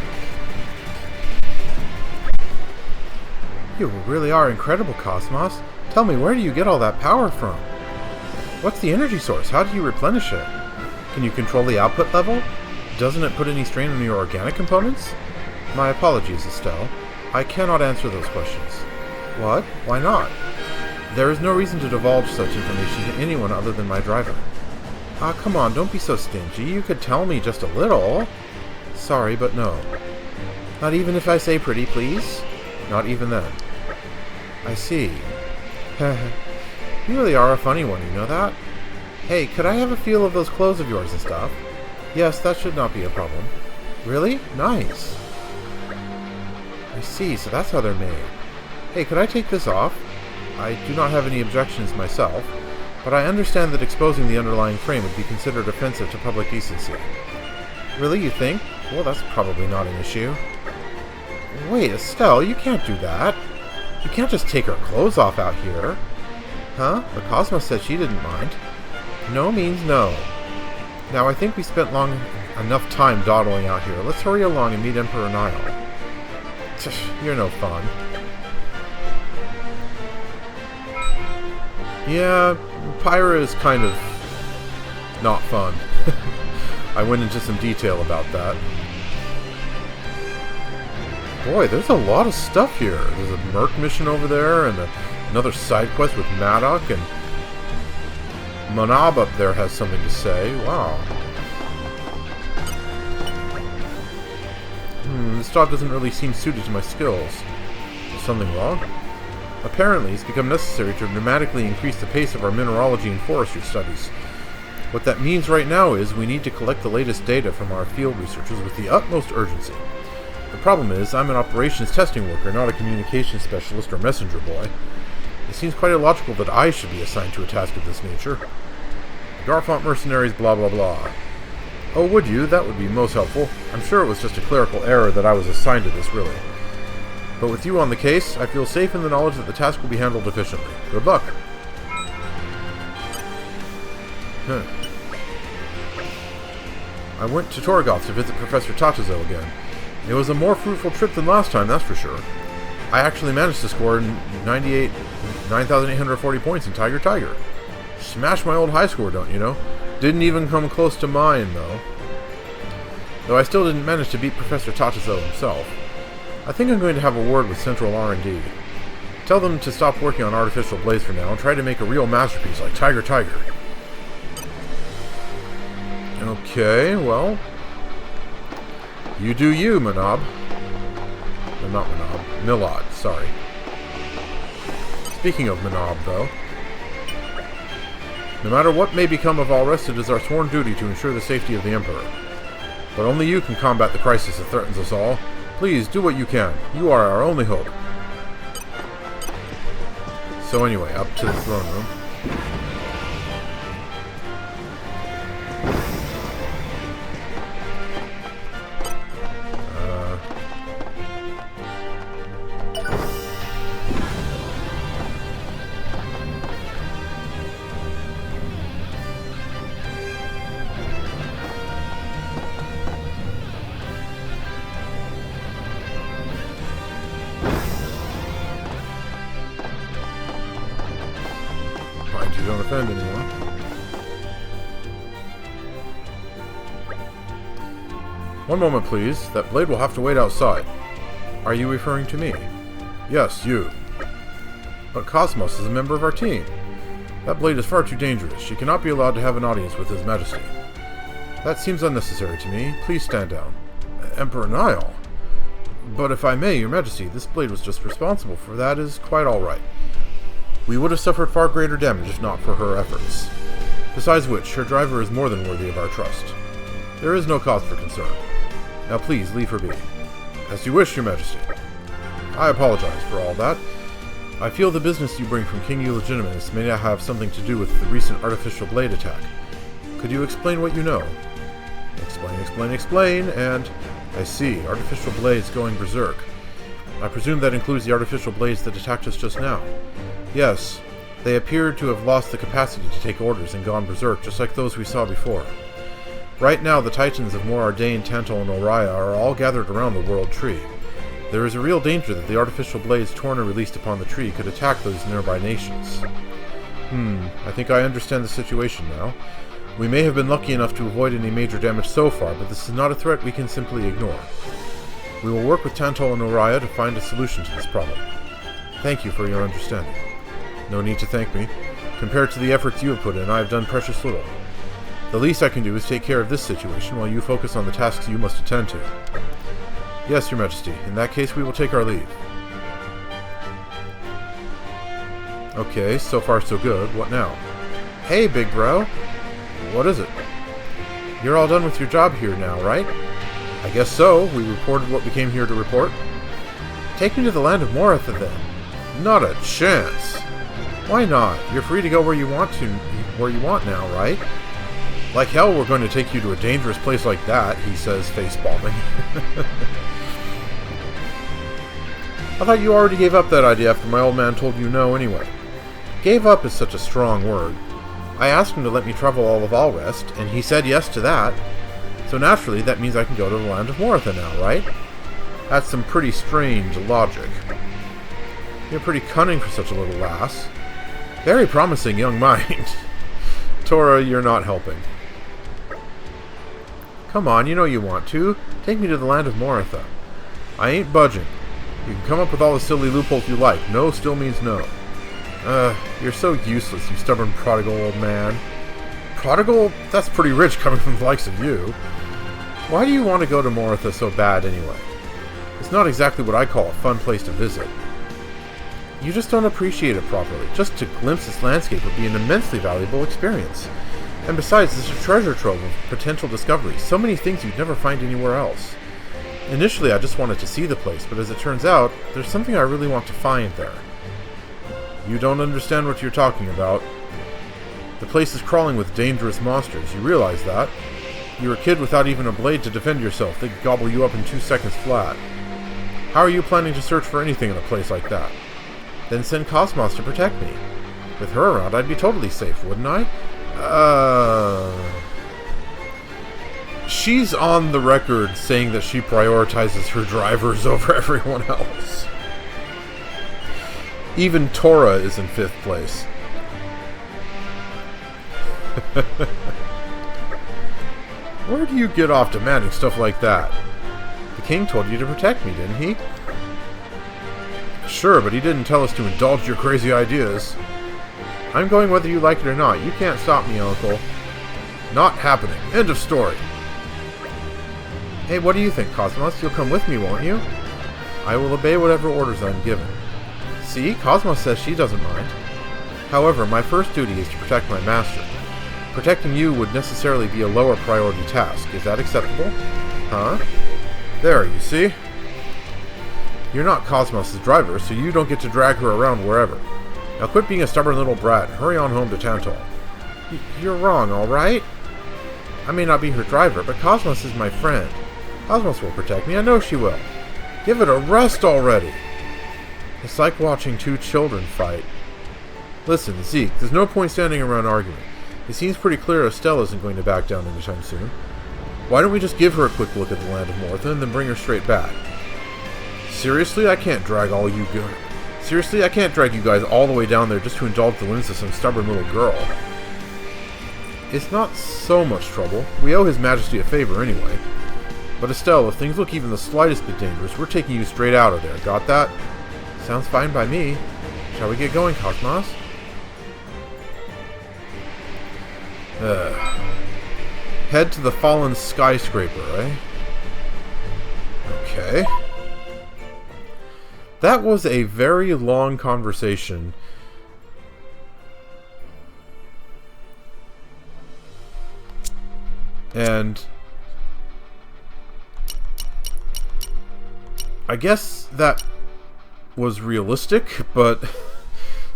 You really are incredible, KOS-MOS. Tell me, where do you get all that power from? What's the energy source? How do you replenish it? Can you control the output level? Doesn't it put any strain on your organic components? My apologies, Astelle. I cannot answer those questions. What? Why not? There is no reason to divulge such information to anyone other than my driver. Ah, come on, don't be so stingy. You could tell me just a little. Sorry, but no. Not even if I say pretty, please? Not even then. I see. You really are a funny one, you know that? Hey, could I have a feel of those clothes of yours and stuff? Yes, that should not be a problem. Really? Nice. I see, so that's how they're made. Hey, could I take this off? I do not have any objections myself, but I understand that exposing the underlying frame would be considered offensive to public decency. Really, you think? Well, that's probably not an issue. Wait, Astelle, you can't do that. You can't just take her clothes off out here. Huh? The KOS-MOS said she didn't mind. No means no. Now, I think we spent enough time dawdling out here. Let's hurry along and meet Emperor Nile. You're no fun. Yeah, Pyra is kind of not fun. I went into some detail about that. Boy, there's a lot of stuff here. There's a Merc mission over there, and another side quest with Maddock, and Monab up there has something to say. Wow. This job doesn't really seem suited to my skills. Is something wrong? Apparently, it's become necessary to dramatically increase the pace of our mineralogy and forestry studies. What that means right now is we need to collect the latest data from our field researchers with the utmost urgency. The problem is, I'm an operations testing worker, not a communications specialist or messenger boy. It seems quite illogical that I should be assigned to a task of this nature. Garfont mercenaries, blah blah blah. Oh, would you? That would be most helpful. I'm sure it was just a clerical error that I was assigned to this, really. But with you on the case, I feel safe in the knowledge that the task will be handled efficiently. Good luck. I went to Torgoth to visit Professor Tatazo again. It was a more fruitful trip than last time, that's for sure. I actually managed to score 9,840 points in Tiger Tiger. Smashed my old high score, don't you know? Didn't even come close to mine, though. Though I still didn't manage to beat Professor Tatazo himself. I think I'm going to have a word with Central R&D. Tell them to stop working on Artificial Blades for now and try to make a real masterpiece like Tiger Tiger. Okay, well... You do you, Monab. No, not Monab. Milad, sorry. Speaking of Monab, though... No matter what may become of all rest, it is our sworn duty to ensure the safety of the Emperor. But only you can combat the crisis that threatens us all. Please, do what you can. You are our only hope. So anyway, up to the throne room. Mind you don't offend anyone. One moment, please. That blade will have to wait outside. Are you referring to me? Yes, you. But KOS-MOS is a member of our team. That blade is far too dangerous. She cannot be allowed to have an audience with His Majesty. That seems unnecessary to me. Please stand down. Emperor Niall. But if I may, Your Majesty, this blade was just responsible for that is quite alright. We would have suffered far greater damage if not for her efforts. Besides which, her driver is more than worthy of our trust. There is no cause for concern. Now please, leave her be. As you wish, Your Majesty. I apologize for all that. I feel the business you bring from King Eulegitimus may not have something to do with the recent artificial blade attack. Could you explain what you know? Explain, and... I see, artificial blades going berserk. I presume that includes the artificial blades that attacked us just now. Yes, they appeared to have lost the capacity to take orders and gone berserk, just like those we saw before. Right now, the titans of Morytha, Tantal, and Morytha are all gathered around the World Tree. There is a real danger that the Artificial Blades the Torna released upon the tree could attack those nearby nations. I think I understand the situation now. We may have been lucky enough to avoid any major damage so far, but this is not a threat we can simply ignore. We will work with Tantal and Morytha to find a solution to this problem. Thank you for your understanding. No need to thank me. Compared to the efforts you have put in, I have done precious little. The least I can do is take care of this situation while you focus on the tasks you must attend to. Yes, Your Majesty. In that case, we will take our leave. Okay, so far so good. What now? Hey, big bro! What is it? You're all done with your job here now, right? I guess so. We reported what we came here to report. Take me to the land of Morytha, then. Not a chance. Why not? You're free to go where you want now, right? Like hell, we're going to take you to a dangerous place like that, he says, face-palming. I thought you already gave up that idea after my old man told you no anyway. Gave up is such a strong word. I asked him to let me travel all of Alrest, and he said yes to that. So naturally, that means I can go to the land of Morytha now, right? That's some pretty strange logic. You're pretty cunning for such a little lass. Very promising young mind. Tora, you're not helping. Come on, you know you want to. Take me to the land of Morytha. I ain't budging. You can come up with all the silly loopholes you like. No still means no. You're so useless, you stubborn prodigal old man. Prodigal? That's pretty rich coming from the likes of you. Why do you want to go to Morytha so bad anyway? It's not exactly what I call a fun place to visit. You just don't appreciate it properly. Just to glimpse this landscape would be an immensely valuable experience. And besides, it's a treasure trove of potential discoveries. So many things you'd never find anywhere else. Initially, I just wanted to see the place, but as it turns out, there's something I really want to find there. You don't understand what you're talking about. The place is crawling with dangerous monsters. You realize that? You're a kid without even a blade to defend yourself. They'd gobble you up in 2 seconds flat. How are you planning to search for anything in a place like that? Then send KOS-MOS to protect me. With her around, I'd be totally safe, wouldn't I? She's on the record saying that she prioritizes her drivers over everyone else. Even Tora is in 5th place. Where do you get off demanding stuff like that? The king told you to protect me, didn't he? Sure, but he didn't tell us to indulge your crazy ideas. I'm going whether you like it or not. You can't stop me, Uncle. Not happening. End of story. Hey, what do you think, KOS-MOS? You'll come with me, won't you? I will obey whatever orders I'm given. See, KOS-MOS says she doesn't mind. However, my first duty is to protect my master. Protecting you would necessarily be a lower priority task. Is that acceptable? Huh? There, you see? You're not KOS-MOS's driver, so you don't get to drag her around wherever. Now quit being a stubborn little brat and hurry on home to Tantal. You're wrong, alright? I may not be her driver, but KOS-MOS is my friend. KOS-MOS will protect me, I know she will. Give it a rest already! It's like watching two children fight. Listen, Zeke, there's no point standing around arguing. It seems pretty clear Astelle isn't going to back down anytime soon. Why don't we just give her a quick look at the land of Morytha and then bring her straight back? Seriously, I can't drag all you Seriously, I can't drag you guys all the way down there just to indulge the whims of some stubborn little girl. It's not so much trouble. We owe His Majesty a favor anyway. But Astelle, if things look even the slightest bit dangerous, we're taking you straight out of there. Got that? Sounds fine by me. Shall we get going, KOS-MOS? Head to the fallen skyscraper, eh? Okay. That was a very long conversation. And I guess that was realistic, but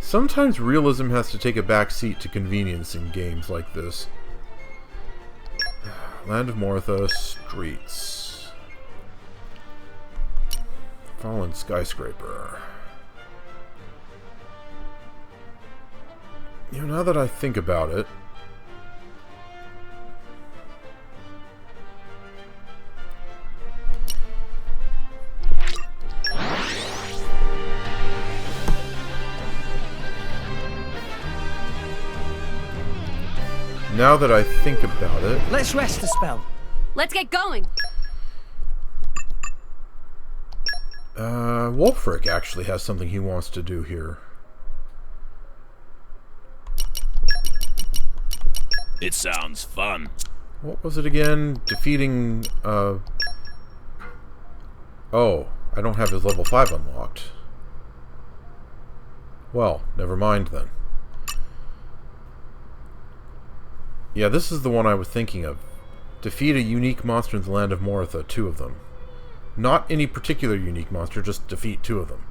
sometimes realism has to take a back seat to convenience in games like this. Land of Morytha, streets. Fallen skyscraper. You know, now that I think about it, Let's rest a spell. Let's get going. Wolfric actually has something he wants to do here. It sounds fun. What was it again? Defeating, Oh, I don't have his level 5 unlocked. Well, never mind then. Yeah, this is the one I was thinking of. Defeat a unique monster in the land of Morytha, 2 of them. Not any particular unique monster, just defeat 2 of them.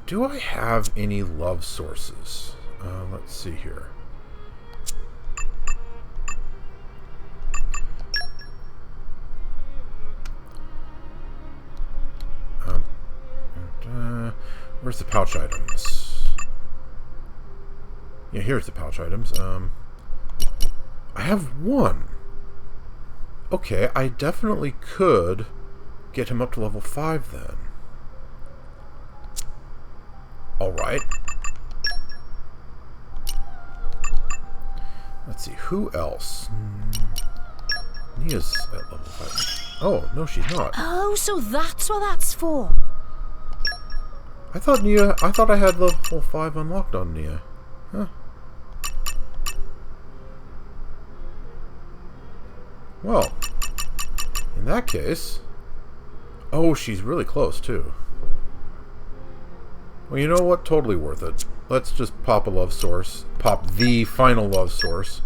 Do I have any love sources? Let's see here. Where's the pouch items? Yeah, here's the pouch items. I have 1. Okay, I definitely could get him up to level 5 then. Alright. Let's see, who else? Nia's at level 5. Oh, no, she's not. Oh, so that's what that's for. I thought I had level 5 unlocked on Nia. Huh. Well, in that case... Oh, she's really close, too. Well, you know what? Totally worth it. Let's just pop a love source. Pop the final love source.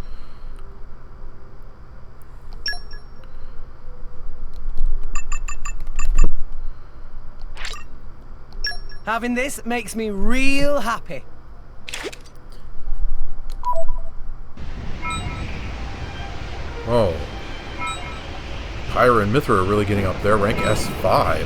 Having this makes me real happy. Oh. Pyra and Mithra are really getting up there. Rank S5.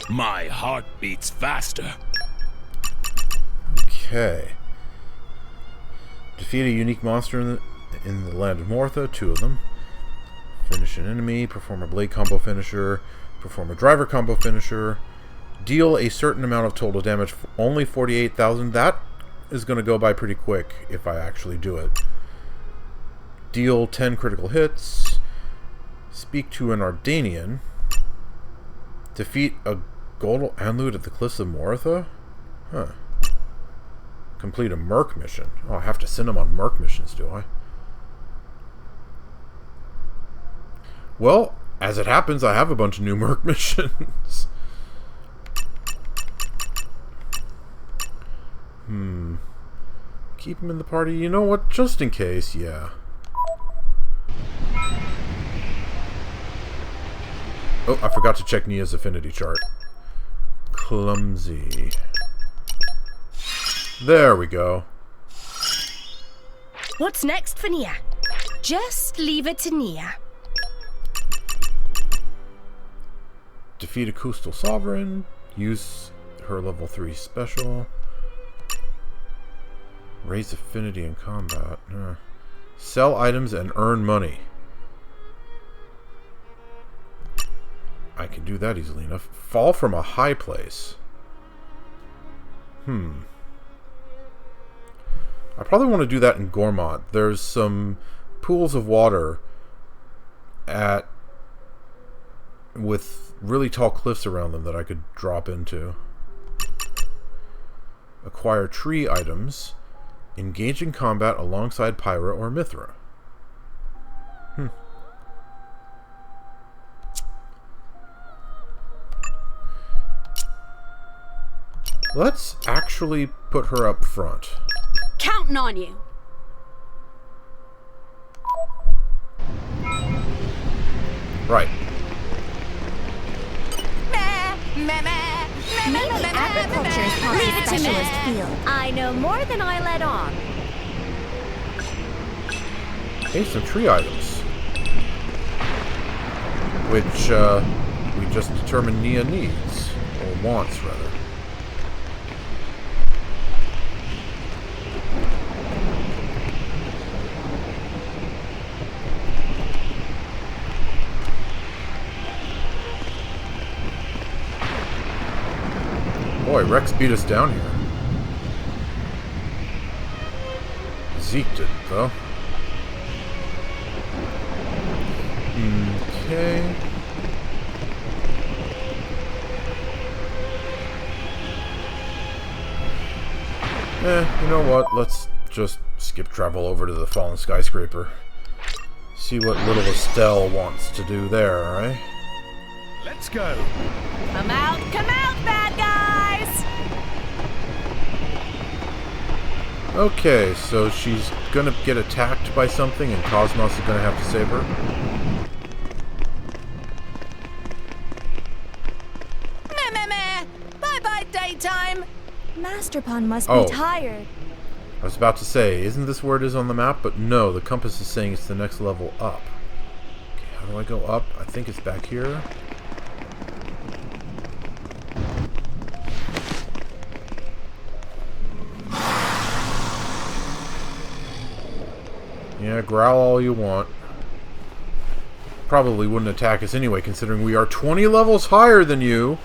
My heart beats faster. Okay. Defeat a unique monster in the land of Morytha, 2 of them. Finish an enemy, perform a blade combo finisher, perform a driver combo finisher, deal a certain amount of total damage, only 48,000. That is going to go by pretty quick if I actually do it. Deal 10 critical hits, speak to an Ardanian, defeat a Guldos and loot at the Cliffs of Morytha? Huh. Complete a Merc mission. Oh, I have to send them on Merc missions, do I? Well, as it happens, I have a bunch of new Merc missions. Keep him in the party. You know what? Just in case, yeah. Oh, I forgot to check Nia's affinity chart. Clumsy. There we go. What's next for Nia? Just leave it to Nia. Defeat a coastal sovereign. Use her level 3 special. Raise affinity in combat. Sell items and earn money. I can do that easily enough. Fall from a high place. I probably want to do that in Gormont. There's some pools of water with really tall cliffs around them that I could drop into. Acquire tree items. Engage in combat alongside Pyra or Mithra. Let's actually put her up front. Counting on you. Right. Maybe agriculture is part of Leave the it to me. specialist field. I know more than I let on. Hey, some tree items. Which, we just determined Nia needs. Or wants, rather. Boy, Rex beat us down here. Zeke didn't, though. Okay. You know what? Let's just skip travel over to the fallen skyscraper. See what little Astelle wants to do there, alright? Let's go. Come out, bad guys! Okay, so she's gonna get attacked by something and KOS-MOS is gonna have to save her. Meh. Bye-bye, daytime. Master Pawn must Oh. be tired. I was about to say, isn't this where it is on the map? But no, the compass is saying it's the next level up. Okay, how do I go up? I think it's back here. Yeah, growl all you want. Probably wouldn't attack us anyway, considering we are 20 levels higher than you.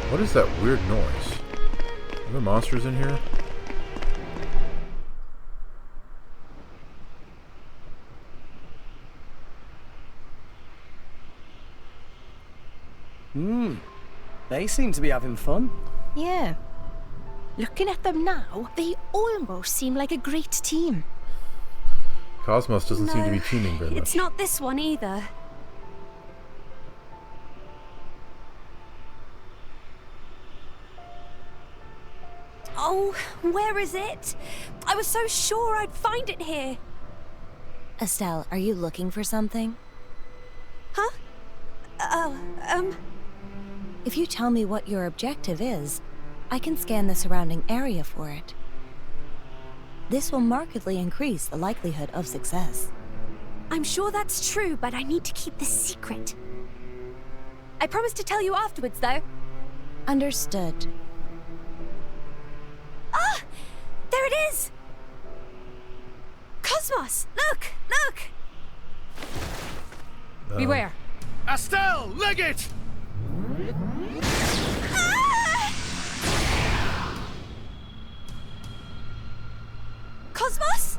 What is that weird noise? Are there monsters in here? They seem to be having fun. Yeah. Looking at them now, they almost seem like a great team. KOS-MOS doesn't seem to be teaming very much. It's not this one either. Oh, where is it? I was so sure I'd find it here. Astelle, are you looking for something? Huh? If you tell me what your objective is, I can scan the surrounding area for it. This will markedly increase the likelihood of success. I'm sure that's true, but I need to keep this secret. I promise to tell you afterwards, though. Understood. Ah! There it is! KOS-MOS! Look! Beware. Astelle, leg it! KOS-MOS?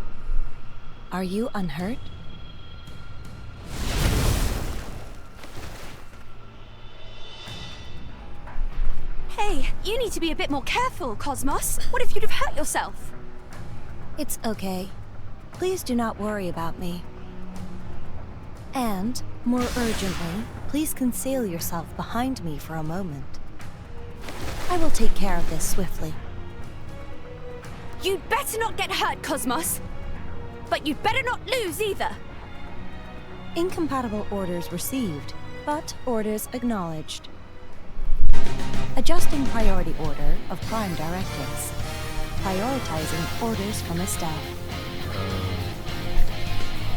Are you unhurt? Hey, you need to be a bit more careful, KOS-MOS. What if you'd have hurt yourself? It's okay. Please do not worry about me. And, more urgently, please conceal yourself behind me for a moment. I will take care of this swiftly. You'd better not get hurt, KOS-MOS. But you'd better not lose either. Incompatible orders received, but orders acknowledged. Adjusting priority order of prime directives. Prioritizing orders from Astelle.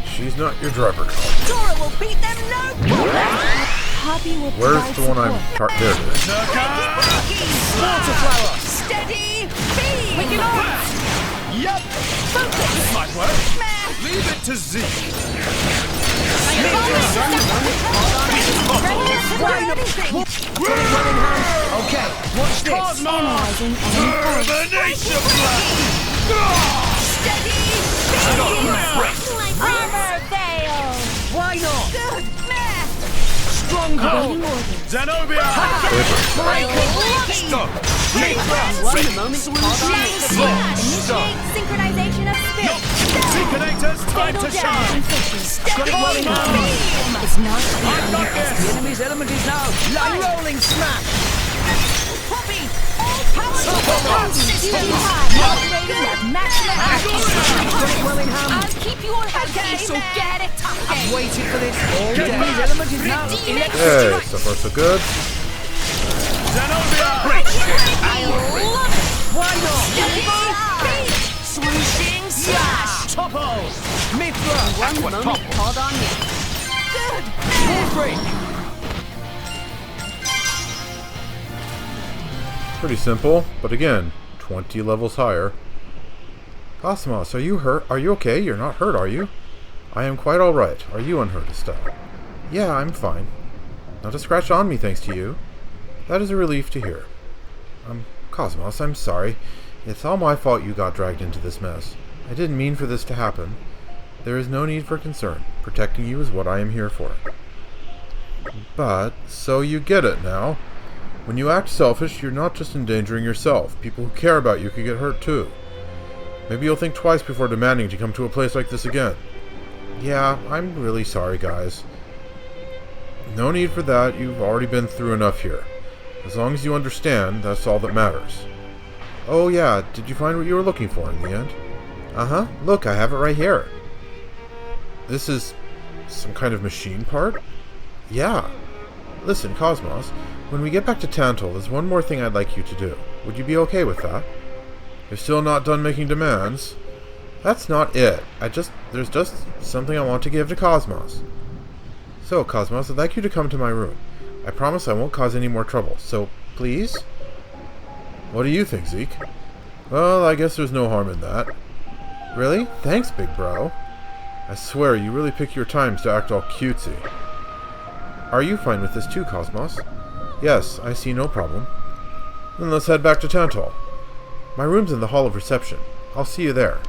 She's not your driver. Dora will beat them no more! Hobby will Where's provide the one I'm... support. There it is. Water flower! Steady! Beam! Wicked on! Yep! Focus! This might work. Leave it to Zeke. Okay, watch this. Analyzing enemy force. Termination blast! Steady! Armor fail! Why not? Good! Meh! Stronghold! Zenobia! Stop! One moment, Initiate synchronization of spirit. Seconators, time Fatal to damage shine! inflicted. Got it well in hand. Beam! Is not to be The underestimated. enemy's element is now light rolling smash! Copy! All power to maximum Got it well in hand. I'll keep you all happy, so get it I've together. waited for this all day. Enemy's element is now electric. Hey, so far so good. Zenobia! I love it. Why not? Steady! Swooshing slash! Topo! Mithra! One moment, hold on me. Good! Wolfric! Pretty simple, but again, 20 levels higher. KOS-MOS, are you hurt? Are you okay? You're not hurt, are you? I am quite alright. Are you unhurt, Astelle? Yeah, I'm fine. Not a scratch on me, thanks to you. That is a relief to hear. KOS-MOS, I'm sorry. It's all my fault you got dragged into this mess. I didn't mean for this to happen. There is no need for concern. Protecting you is what I am here for. But, so you get it now. When you act selfish, you're not just endangering yourself. People who care about you could get hurt too. Maybe you'll think twice before demanding to come to a place like this again. Yeah, I'm really sorry, guys. No need for that. You've already been through enough here. As long as you understand, that's all that matters. Oh yeah, did you find what you were looking for in the end? Uh-huh. Look, I have it right here. This is some kind of machine part? Yeah. Listen, KOS-MOS, when we get back to Tantal, there's one more thing I'd like you to do. Would you be okay with that? You're still not done making demands. That's not it. There's just something I want to give to KOS-MOS. So, KOS-MOS, I'd like you to come to my room. I promise I won't cause any more trouble, so please? What do you think, Zeke? Well, I guess there's no harm in that. Really? Thanks, big bro. I swear, you really pick your times to act all cutesy. Are you fine with this too, KOS-MOS? Yes, I see no problem. Then let's head back to Tantal. My room's in the Hall of Reception. I'll see you there.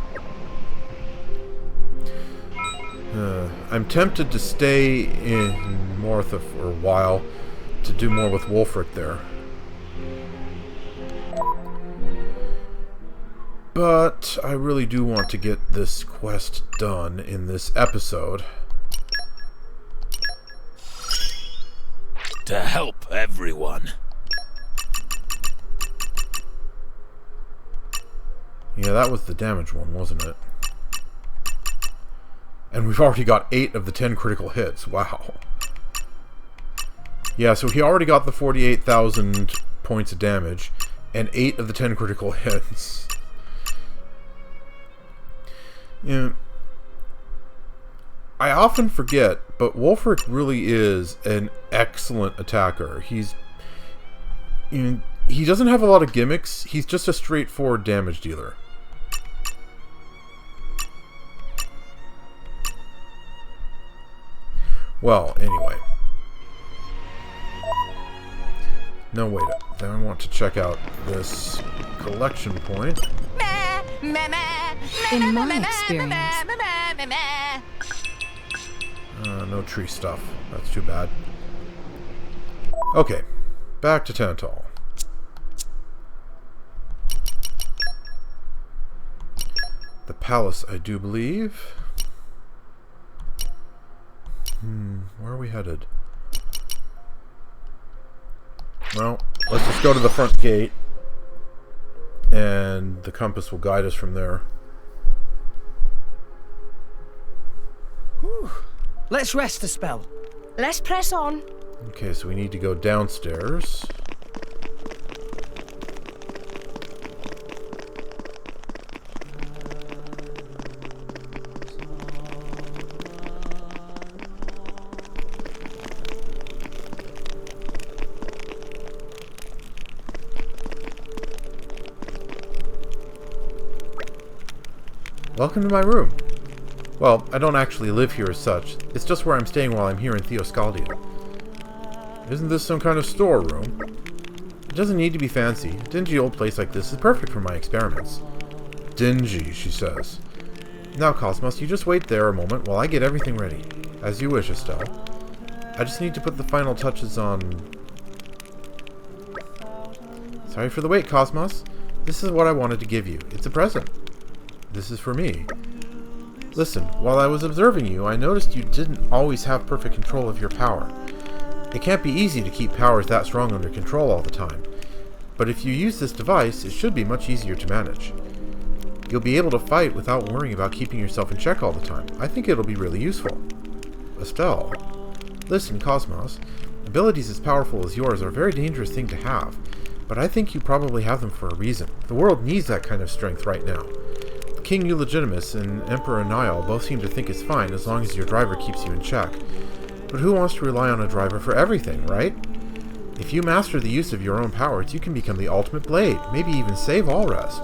I'm tempted to stay in Morytha for a while to do more with Wulfric there. But I really do want to get this quest done in this episode. To help everyone. Yeah, that was the damage one, wasn't it? And we've already got 8 of the 10 critical hits. Wow. Yeah, so he already got the 48,000 points of damage and 8 of the 10 critical hits. Yeah. I often forget, but Wulfric really is an excellent attacker. He doesn't have a lot of gimmicks. He's just a straightforward damage dealer. Well, anyway. No, wait. Then I want to check out this collection point. In my experience, No tree stuff. That's too bad. Okay. Back to Tantal. The palace, I do believe. Where are we headed? Well, let's just go to the front gate. And the compass will guide us from there. Whew. Let's rest a spell. Let's press on. Okay, so we need to go downstairs. Welcome to my room. Well, I don't actually live here as such. It's just where I'm staying while I'm here in Theoscaldia. Isn't this some kind of storeroom? It doesn't need to be fancy. A dingy old place like this is perfect for my experiments. Dingy, she says. Now, KOS-MOS, you just wait there a moment while I get everything ready. As you wish, Astelle. I just need to put the final touches on... Sorry for the wait, KOS-MOS. This is what I wanted to give you. It's a present. This is for me. Listen, while I was observing you, I noticed you didn't always have perfect control of your power. It can't be easy to keep powers that strong under control all the time. But if you use this device, it should be much easier to manage. You'll be able to fight without worrying about keeping yourself in check all the time. I think it'll be really useful. Astelle. Listen, KOS-MOS. Abilities as powerful as yours are a very dangerous thing to have. But I think you probably have them for a reason. The world needs that kind of strength right now. King Eulegitimus and Emperor Niall both seem to think it's fine as long as your driver keeps you in check. But who wants to rely on a driver for everything, right? If you master the use of your own powers, you can become the ultimate blade, maybe even save all rest.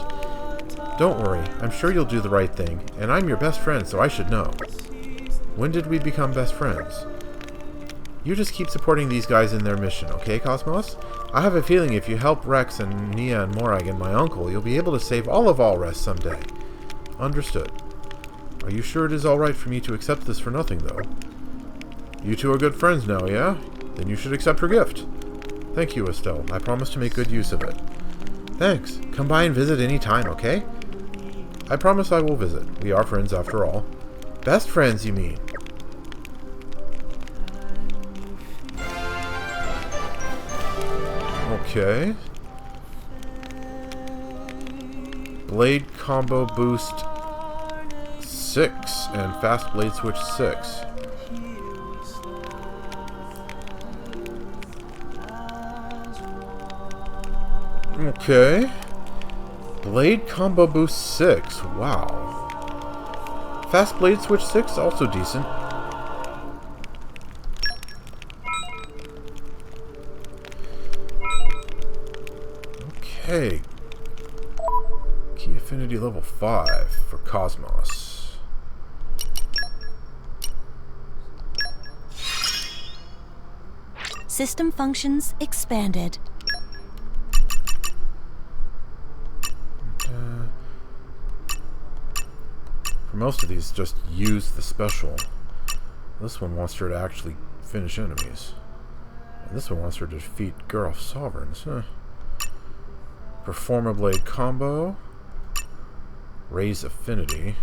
Don't worry, I'm sure you'll do the right thing, and I'm your best friend, so I should know. When did we become best friends? You just keep supporting these guys in their mission, okay, KOS-MOS? I have a feeling if you help Rex and Nia and Morag and my uncle, you'll be able to save all of Allrest someday. Understood. Are you sure it is alright for me to accept this for nothing, though? You two are good friends now, yeah? Then you should accept her gift. Thank you, Astelle. I promise to make good use of it. Thanks. Come by and visit any time, okay? I promise I will visit. We are friends after all. Best friends, you mean? Okay. Blade combo boost 6 and fast blade switch 6. Okay. Blade combo boost 6. Wow. Fast blade switch 6 also decent. Okay. Key affinity level 5 for KOS-MOS. System functions expanded. For most of these, just use the special. This one wants her to actually finish enemies. And this one wants her to defeat Geralf's sovereigns. Perform a blade combo. Raise affinity.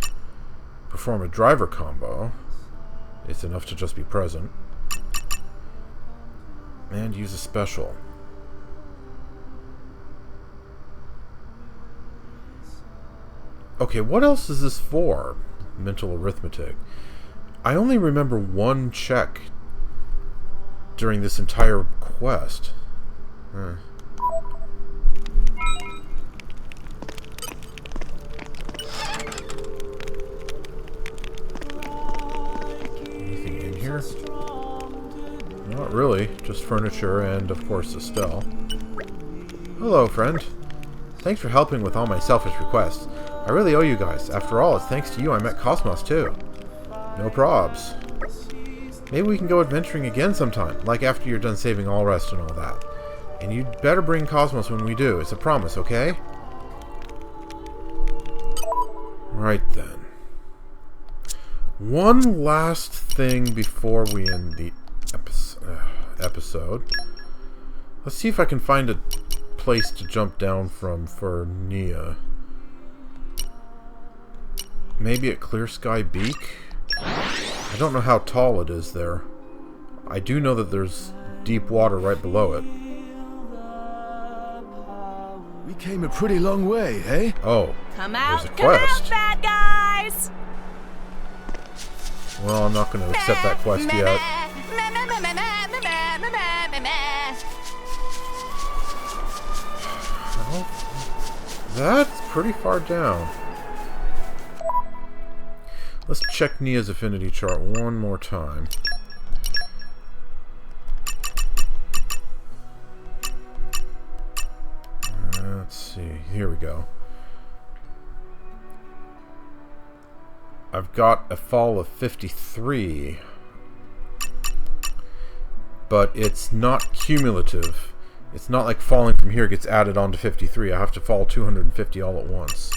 Perform a driver combo. It's enough to just be present. And use a special. Okay, what else is this for? Mental arithmetic. I only remember one check during this entire quest. Anything in here? Not really. Just furniture and, of course, Astelle. Hello, friend. Thanks for helping with all my selfish requests. I really owe you guys. After all, it's thanks to you I met KOS-MOS too. No probs. Maybe we can go adventuring again sometime, like after you're done saving Allrest and all that. And you'd better bring KOS-MOS when we do. It's a promise, okay? Right then. One last thing before we end the episode. Let's see if I can find a place to jump down from for Nia. Maybe at Clear Sky Beak? I don't know how tall it is there. I do know that there's deep water right below it. We came a pretty long way, eh? Oh, Come there's out, a come quest. out, bad guys! Well, I'm not going to accept that quest yet. Well, that's pretty far down. Let's check Nia's affinity chart one more time. Let's see. Here we go. I've got a fall of 53, but it's not cumulative. It's not like falling from here gets added on to 53. I have to fall 250 all at once.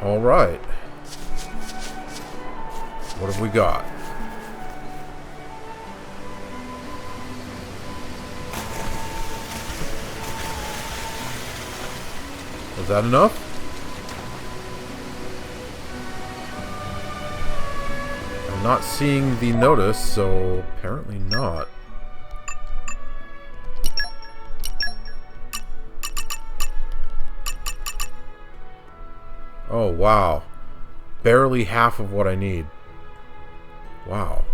Alright. What have we got? Was that enough? I'm not seeing the notice, so apparently not. Oh, wow. Barely half of what I need. Wow.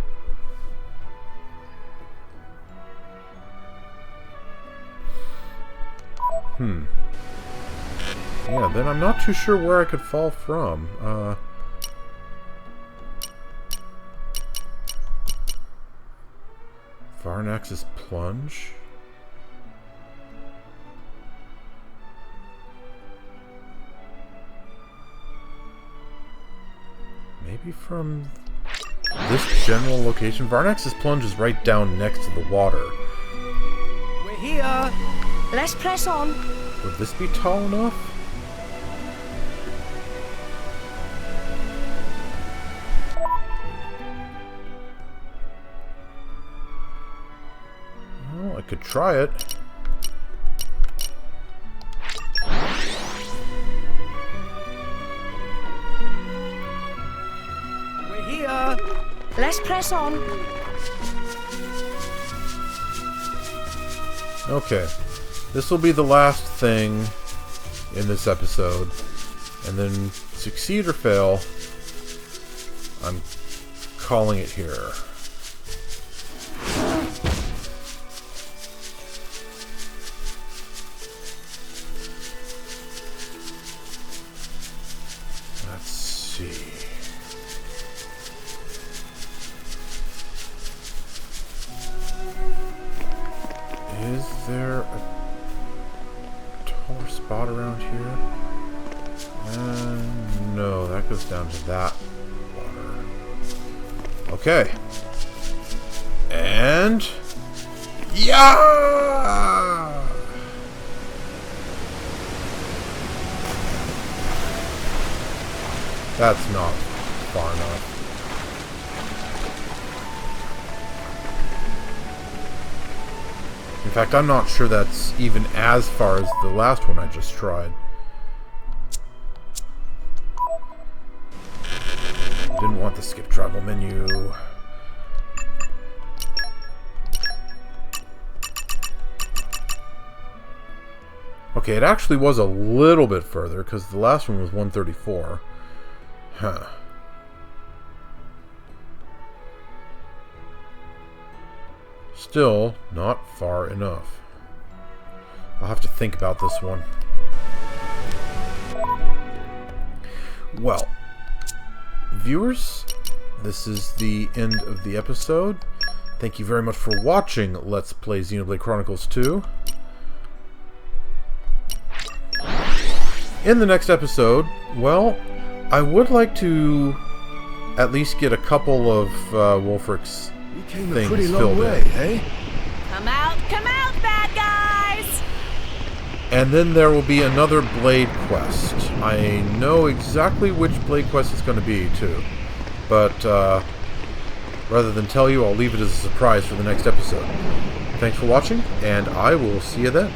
Yeah, then I'm not too sure where I could fall from. Varnax's Plunge? Maybe from this general location? Varnax's Plunge is right down next to the water. We're here. Let's press on. Would this be tall enough? Well, I could try it. We're here. Let's press on. Okay. This will be the last thing in this episode. And then succeed or fail, I'm calling it here. Let's see. Is there a taller spot around here? No, that goes down to that water. Okay. And... yeah! That's not far enough. In fact, I'm not sure that's even as far as the last one I just tried. Didn't want the skip travel menu. Okay, it actually was a little bit further because the last one was 134. Huh. Still not far enough. I'll have to think about this one. Well, viewers, this is the end of the episode. Thank you very much for watching Let's Play Xenoblade Chronicles 2. In the next episode, well, I would like to at least get a couple of Wulfric's things pretty long filled way, in. eh? Come out, bad guys! And then there will be another Blade Quest. I know exactly which Blade Quest it's going to be, too. But, rather than tell you, I'll leave it as a surprise for the next episode. Thanks for watching, and I will see you then.